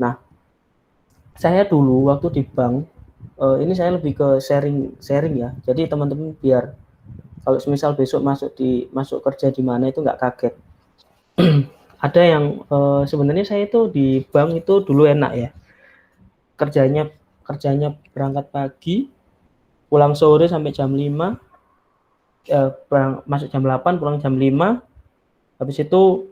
Nah saya dulu waktu di bank, ini saya lebih ke sharing ya, jadi teman-teman biar kalau misal besok masuk kerja di mana itu nggak kaget. Ada yang sebenarnya saya itu di bank itu dulu enak ya, kerjanya berangkat pagi, pulang sore sampai jam 5, masuk jam 8, pulang jam 5, habis itu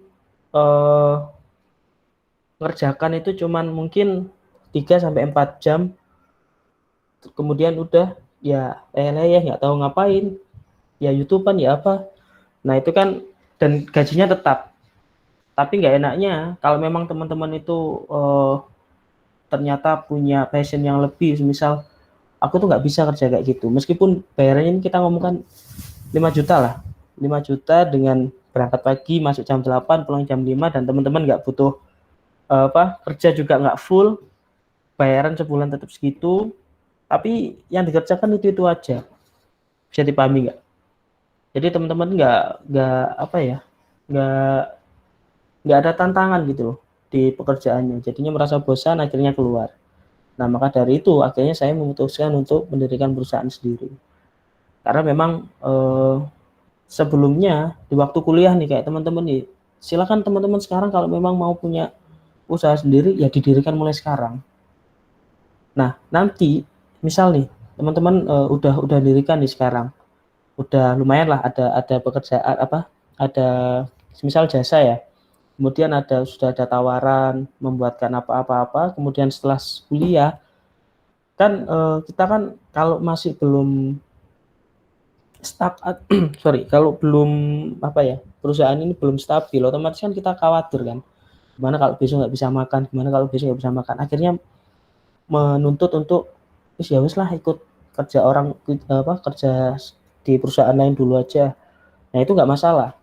ngerjakan itu cuman mungkin 3-4 jam, kemudian udah ya nggak tahu ngapain, ya YouTubean ya apa. Nah itu kan, dan gajinya tetap. Tapi nggak enaknya kalau memang teman-teman itu ternyata punya passion yang lebih, misal aku tuh nggak bisa kerja kayak gitu, meskipun bayarannya kita ngomongkan 5 juta lah, 5 juta dengan berangkat pagi, masuk jam 8, pulang jam 5, dan teman-teman nggak butuh kerja juga nggak full, bayaran sebulan tetap segitu, tapi yang dikerjakan itu aja. Bisa dipahami nggak? Jadi teman-teman nggak ada tantangan gitu loh di pekerjaannya, jadinya merasa bosan, akhirnya keluar. Nah maka dari itu akhirnya saya memutuskan untuk mendirikan perusahaan sendiri, karena memang sebelumnya di waktu kuliah nih kayak teman-teman nih, silakan teman-teman sekarang kalau memang mau punya usaha sendiri ya didirikan mulai sekarang. Nah nanti misal nih teman-teman udah dirikan nih sekarang, udah lumayan lah ada pekerjaan ada misal jasa ya, kemudian sudah ada tawaran membuatkan apa-apa, kemudian setelah kuliah kan kita kan kalau masih belum kalau belum perusahaan ini belum stabil, otomatis kan kita khawatir kan, gimana kalau besok nggak bisa makan, akhirnya menuntut untuk ya wis lah ikut kerja di perusahaan lain dulu aja. Nah itu nggak masalah,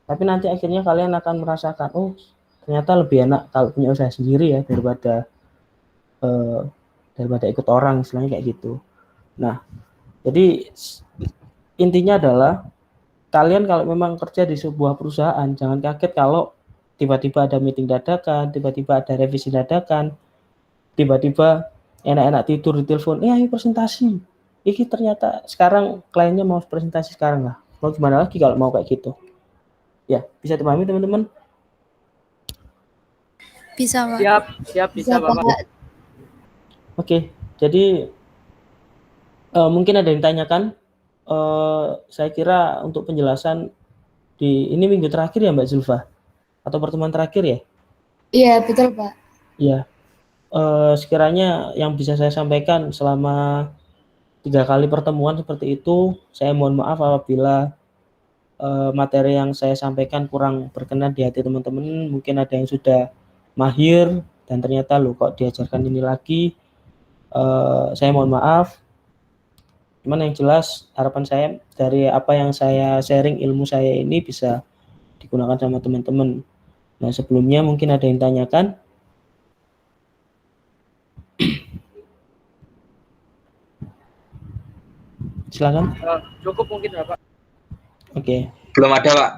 tapi nanti akhirnya kalian akan merasakan, oh ternyata lebih enak kalau punya usaha sendiri ya daripada ikut orang, istilahnya kayak gitu. Nah jadi intinya adalah kalian kalau memang kerja di sebuah perusahaan jangan kaget kalau tiba-tiba ada meeting dadakan, tiba-tiba ada revisi dadakan, tiba-tiba enak-enak tidur di telepon, ayo presentasi, ini ternyata sekarang kliennya mau presentasi sekarang lah, mau gimana lagi kalau mau kayak gitu ya. Bisa dipahami teman-teman? Bisa Pak. Siap bisa Bapak. Oke, jadi mungkin ada yang ditanyakan. Saya kira untuk penjelasan ini minggu terakhir ya Mbak Zulfa, atau pertemuan terakhir ya? Iya betul Pak. Iya, sekiranya yang bisa saya sampaikan selama 3 kali pertemuan seperti itu, saya mohon maaf apabila materi yang saya sampaikan kurang berkenan di hati teman-teman. Mungkin ada yang sudah mahir dan ternyata loh kok diajarkan ini lagi, saya mohon maaf. Cuman yang jelas harapan saya dari apa yang saya sharing, ilmu saya ini bisa digunakan sama teman-teman. Nah sebelumnya mungkin ada yang tanyakan. Silakan. Cukup mungkin Bapak. Oke. Belum ada Pak.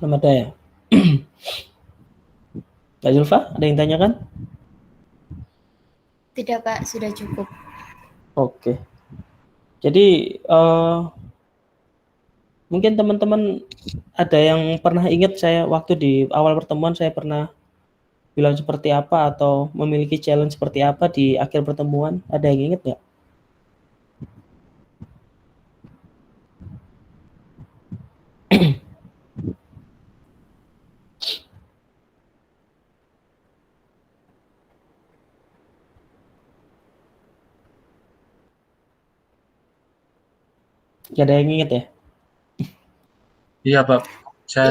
Belum ada ya. Mbak Zulfa, ada yang tanyakan? Tidak Pak, sudah cukup. Oke. Jadi mungkin teman-teman ada yang pernah ingat saya waktu di awal pertemuan saya pernah bilang seperti apa atau memiliki challenge seperti apa di akhir pertemuan? Ada yang ingat nggak? Gak ada yang ingat ya? Iya Pak.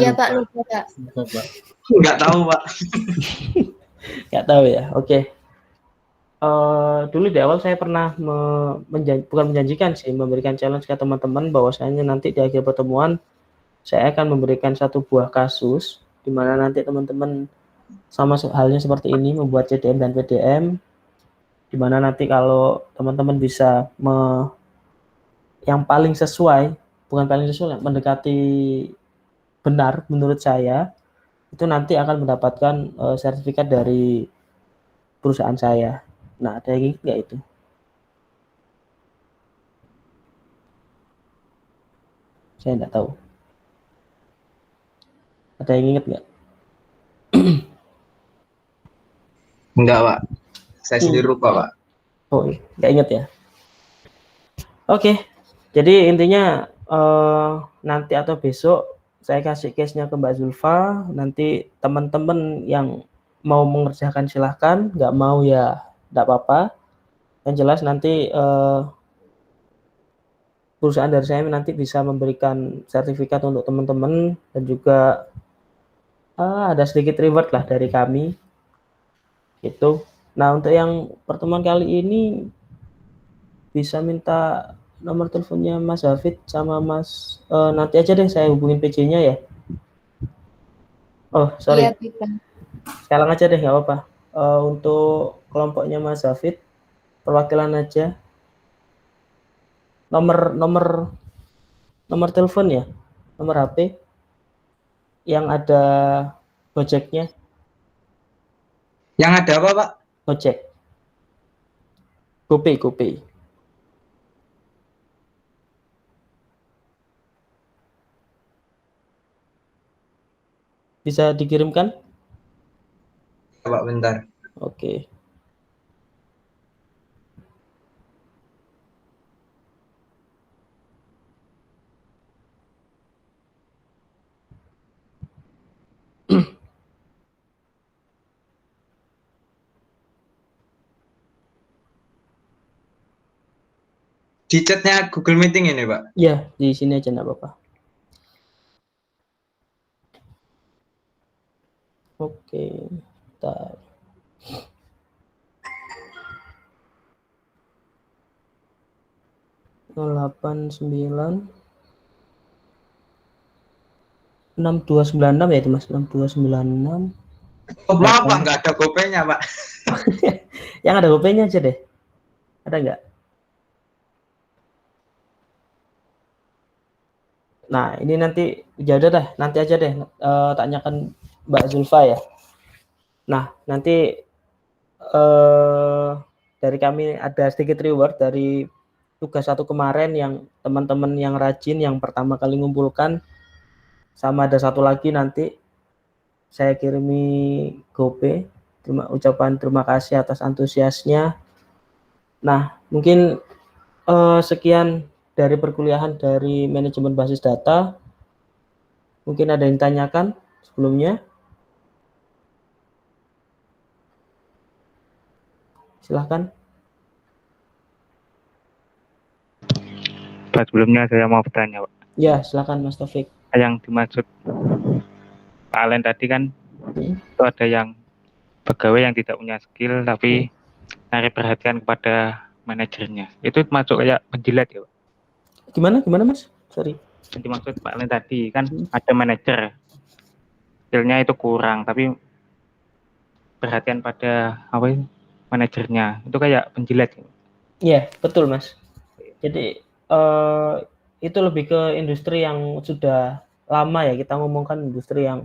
Iya Pak, lupa Pak. Nggak tahu Pak. Nggak tahu ya. Oke. dulu di awal saya pernah bukan menjanjikan sih, memberikan challenge ke teman-teman bahwasanya nanti di akhir pertemuan saya akan memberikan satu buah kasus di mana nanti teman-teman sama halnya seperti ini membuat CDM dan PDM, di mana nanti kalau teman-teman bisa yang paling sesuai, bukan paling sesuai, mendekati benar menurut saya, itu nanti akan mendapatkan sertifikat dari perusahaan saya. Nah, ada yang ingat nggak itu? Saya nggak tahu. Ada yang ingat nggak? Enggak, Pak. Saya sendiri lupa, Pak. Oh, nggak ingat ya? Oke, jadi intinya nanti atau besok saya kasih case-nya ke Mbak Zulfa. Nanti teman-teman yang mau mengerjakan silahkan, nggak mau ya nggak apa-apa. Yang jelas nanti perusahaan dari saya nanti bisa memberikan sertifikat untuk teman-teman dan juga ada sedikit reward lah dari kami. Gitu. Nah, untuk yang pertemuan kali ini bisa minta nomor teleponnya Mas Hafid sama Mas, nanti aja deh saya hubungin PJ-nya ya. Oh, sorry. Iya, bisa. Sekarang aja deh, nggak apa-apa. Untuk kelompoknya Mas Hafid, perwakilan aja. Nomor telepon ya, nomor HP yang ada Gojeknya. Yang ada apa, Pak? Gojek. GoPay. Bisa dikirimkan? Pak, bentar. Oke. Di chatnya Google Meeting ini, Pak? Ya, di sini aja nggak apa-apa. Oke, bentar. Delapan 6296 ya itu Mas, 6296. Oh, maaf Pak, nggak ada GoPay-nya Pak. Yang ada GoPay-nya aja deh. Ada nggak? Nah, ini nanti ya udah dah, nanti aja deh tanyakan Mbak Zulfa ya. Nah, nanti dari kami ada sedikit reward dari tugas satu kemarin yang teman-teman yang rajin yang pertama kali ngumpulkan, sama ada satu lagi nanti saya kirimi GoPay. Ucapan terima kasih atas antusiasnya. Nah, mungkin sekian dari perkuliahan dari manajemen basis data. Mungkin ada yang ditanyakan sebelumnya? Silahkan. Pak, sebelumnya saya mau bertanya, Pak. Ya, silakan Mas Taufik. Yang dimaksud Pak Alen tadi kan itu ada yang pegawai yang tidak punya skill tapi narik perhatian kepada manajernya. Itu masuk kayak penjilat ya, Pak? Gimana Mas? Sorry. Yang dimaksud Pak Alen tadi kan ada manajer, skillnya itu kurang tapi perhatian pada manajernya. Itu kayak penjilat ya? Iya, betul Mas. Jadi itu lebih ke industri yang sudah lama ya, kita ngomongkan industri yang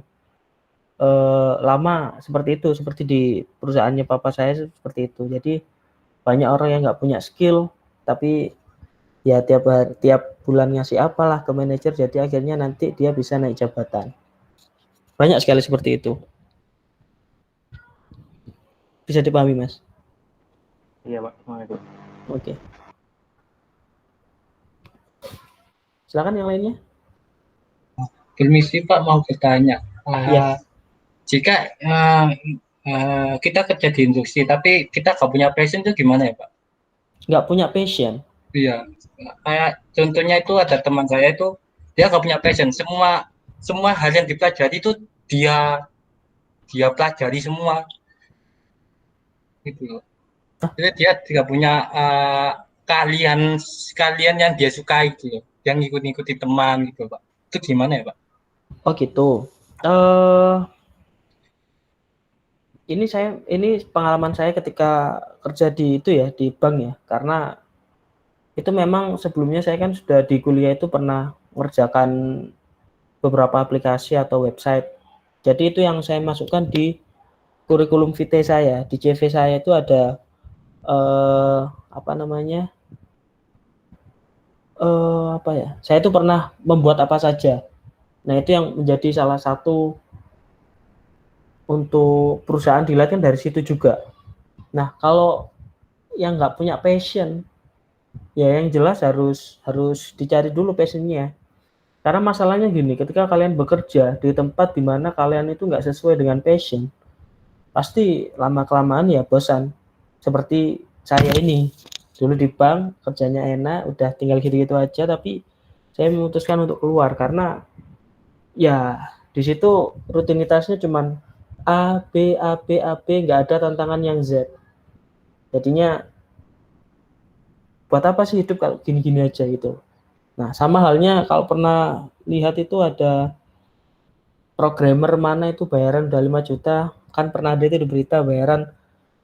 lama seperti itu, seperti di perusahaannya papa saya seperti itu. Jadi banyak orang yang nggak punya skill, tapi ya tiap bulan ngasih apalah ke manajer, jadi akhirnya nanti dia bisa naik jabatan. Banyak sekali seperti itu. Bisa dipahami Mas? Iya Pak. Oke. Silakan yang lainnya. Permisi Pak, mau bertanya. Ya. Jika kita kerja di industri tapi kita nggak punya passion itu gimana ya Pak? Nggak punya passion? Iya. Kayak contohnya itu ada teman saya itu dia nggak punya passion. Semua hal yang dipelajari itu dia pelajari semua. Gitu loh. Jadi dia tidak punya keahlian yang dia sukai gitu loh, yang ngikut-ngikuti teman gitu Pak. Itu gimana ya Pak? Oh gitu. Ini pengalaman saya ketika kerja di itu ya, di bank ya, karena itu memang sebelumnya saya kan sudah di kuliah itu pernah mengerjakan beberapa aplikasi atau website. Jadi itu yang saya masukkan di kurikulum vitae saya, di CV saya itu ada apa namanya? Apa ya? Saya itu pernah membuat apa saja. Nah, itu yang menjadi salah satu untuk perusahaan dilihat kan dari situ juga. Nah, kalau yang nggak punya passion, ya yang jelas harus dicari dulu passionnya. Karena masalahnya gini, ketika kalian bekerja di tempat di mana kalian itu nggak sesuai dengan passion, pasti lama-kelamaan ya bosan. Seperti saya ini, dulu di bank kerjanya enak, udah tinggal gitu-gitu aja, tapi saya memutuskan untuk keluar karena ya di situ rutinitasnya cuman A, B, A, B, A, B, nggak ada tantangan yang Z. Jadinya buat apa sih hidup kalau gini-gini aja gitu. Nah, sama halnya kalau pernah lihat itu ada programmer mana itu bayaran udah 5 juta, kan pernah ada itu di berita bayaran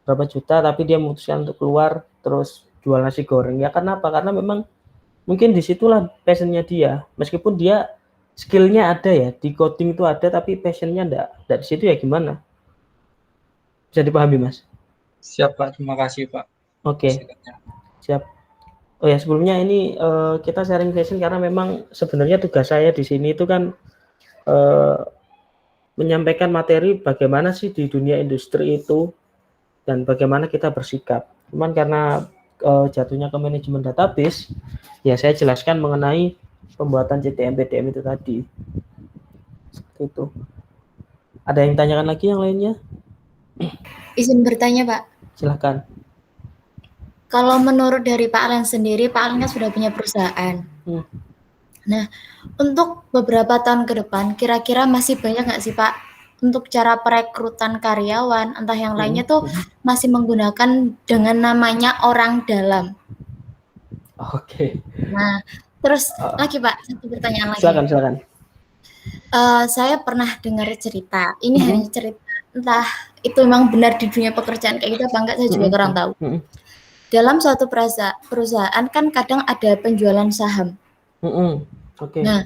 berapa juta, tapi dia memutuskan untuk keluar terus jual nasi goreng. Ya kenapa? Karena memang mungkin disitulah passionnya dia. Meskipun dia skillnya ada ya, di coding itu ada, tapi passionnya enggak di situ ya gimana? Bisa dipahami, Mas? Siap Pak, terima kasih Pak. Oke. Siap. Oh ya, sebelumnya ini kita sharing session karena memang sebenarnya tugas saya di sini itu kan menyampaikan materi bagaimana sih di dunia industri itu dan bagaimana kita bersikap. Cuman karena jatuhnya ke manajemen database, ya saya jelaskan mengenai pembuatan CTM PDM itu tadi. Seperti itu. Ada yang tanyakan lagi yang lainnya? Izin bertanya, Pak. Silahkan. Kalau menurut dari Pak Alan sendiri, Pak Alan kan sudah punya perusahaan. Nah, untuk beberapa tahun ke depan, kira-kira masih banyak nggak sih Pak, untuk cara perekrutan karyawan, entah yang lainnya tuh masih menggunakan dengan namanya orang dalam? Oke. Nah, terus lagi Pak, satu pertanyaan lagi. Silakan. Saya pernah dengar cerita, ini hanya cerita, entah itu memang benar di dunia pekerjaan kayak gitu apa enggak, saya juga kurang tahu. Dalam suatu perusahaan kan kadang ada penjualan saham. Oke. Nah,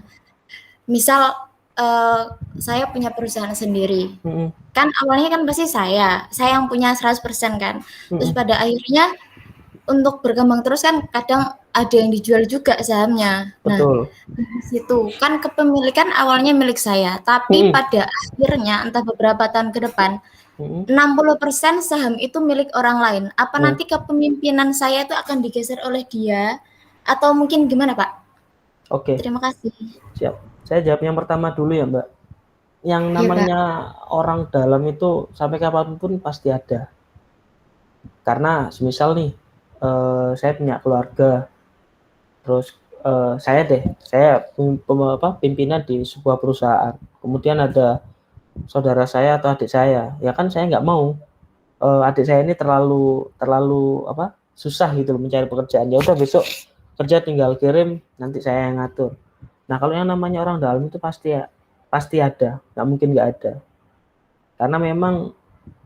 misal saya punya perusahaan sendiri, kan awalnya kan pasti saya yang punya 100% kan. Terus pada akhirnya untuk berkembang terus kan kadang ada yang dijual juga sahamnya. Betul. Nah, di situ kan kepemilikan awalnya milik saya, tapi pada akhirnya entah beberapa tahun ke depan 60% saham itu milik orang lain. Apa nanti kepemimpinan saya itu akan digeser oleh dia atau mungkin gimana, Pak? Oke. Terima kasih. Siap. Saya jawab yang pertama dulu ya, Mbak. Yang namanya orang dalam itu sampai kapanpun pasti ada. Karena semisal nih, saya punya keluarga, terus saya pimpinan di sebuah perusahaan. Kemudian ada saudara saya atau adik saya, ya kan saya nggak mau adik saya ini terlalu susah gitu mencari pekerjaan. Ya udah besok kerja tinggal kirim, nanti saya yang ngatur. Nah kalau yang namanya orang dalam itu pasti ada, nggak mungkin nggak ada. Karena memang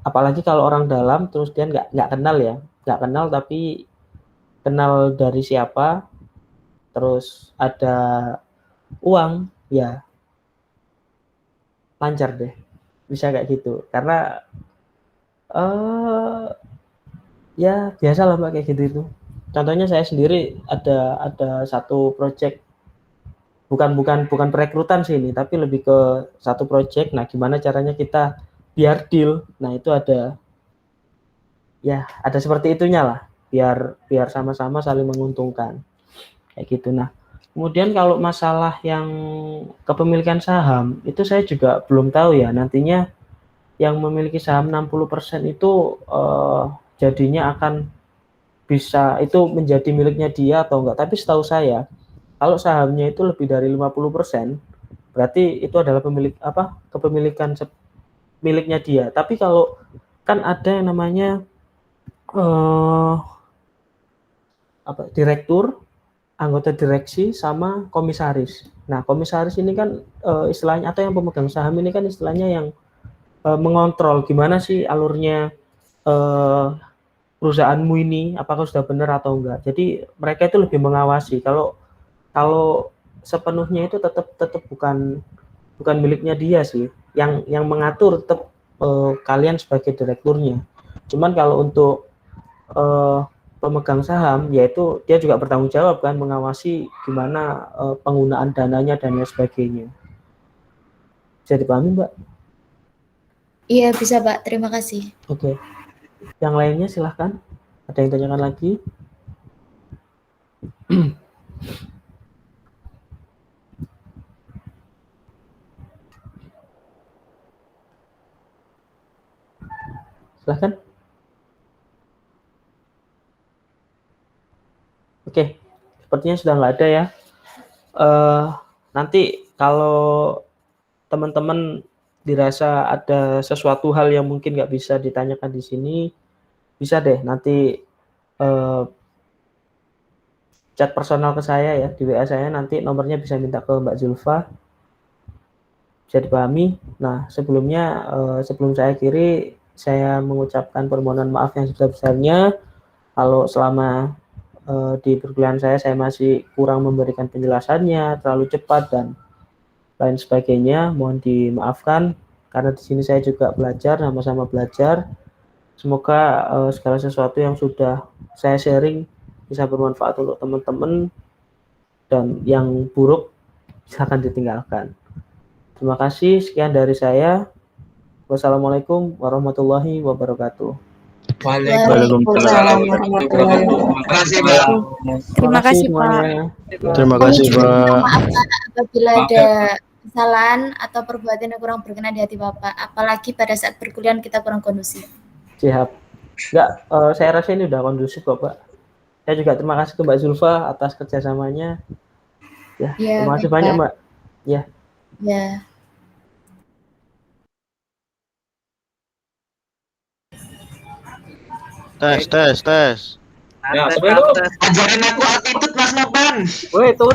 apalagi kalau orang dalam terus dia nggak kenal tapi kenal dari siapa, terus ada uang, ya lancar deh, bisa kayak gitu. Karena ya biasa lah Mbak kayak gitu itu. Contohnya saya sendiri ada satu project, bukan perekrutan sih ini, tapi lebih ke satu project. Nah gimana caranya kita biar deal, nah itu ada seperti itunya lah, biar sama-sama saling menguntungkan kayak gitu. Nah kemudian kalau masalah yang kepemilikan saham itu saya juga belum tahu ya, nantinya yang memiliki saham 60% itu jadinya akan bisa itu menjadi miliknya dia atau enggak. Tapi setahu saya kalau sahamnya itu lebih dari 50%, berarti itu adalah kepemilikan miliknya dia. Tapi kalau kan ada yang namanya direktur, anggota direksi, sama komisaris. Nah, komisaris ini kan istilahnya, atau yang pemegang saham ini kan istilahnya yang mengontrol gimana sih alurnya perusahaanmu ini, apakah sudah benar atau enggak. Jadi mereka itu lebih mengawasi. Kalau sepenuhnya itu tetap bukan miliknya dia sih. Yang mengatur tetap kalian sebagai direkturnya. Cuman kalau untuk pemegang saham, yaitu dia juga bertanggung jawab kan, mengawasi gimana penggunaan dananya dan lain sebagainya. Bisa dipahami, Mbak? Iya, bisa, Pak. Terima kasih. Oke. Yang lainnya silahkan. Ada yang tanyakan lagi? Silahkan. Oke, sepertinya sudah nggak ada ya. Nanti kalau teman-teman dirasa ada sesuatu hal yang mungkin nggak bisa ditanyakan di sini, bisa deh nanti chat personal ke saya ya, di WA saya, nanti nomornya bisa minta ke Mbak Zulfa. Bisa dipahami. Nah, sebelumnya sebelum saya akhiri, saya mengucapkan permohonan maaf yang sebesar-besarnya kalau selama di perkuliahan saya masih kurang memberikan penjelasannya, terlalu cepat dan lain sebagainya. Mohon dimaafkan karena di sini saya juga belajar, sama-sama belajar. Semoga segala sesuatu yang sudah saya sharing bisa bermanfaat untuk teman-teman, dan yang buruk silakan ditinggalkan. Terima kasih, sekian dari saya. Wassalamualaikum warahmatullahi wabarakatuh. Waalaikumsalam warahmatullahi wabarakatuh. Terima kasih, Pak. Terima kasih, Pak. Maaf, Pak, apabila ada kesalahan atau perbuatan yang kurang berkenan di hati Bapak, apalagi pada saat perkuliahan kita kurang kondusif. Siap. Enggak, saya rasa ini udah kondusif kok, Pak. Saya juga terima kasih ke Mbak Zulfa atas kerjasamanya. Ya, terima kasih banyak, Mbak. Ya. Ya. Tes. Ya, ajarin aku attitude Mas Nopan. Woi, turun.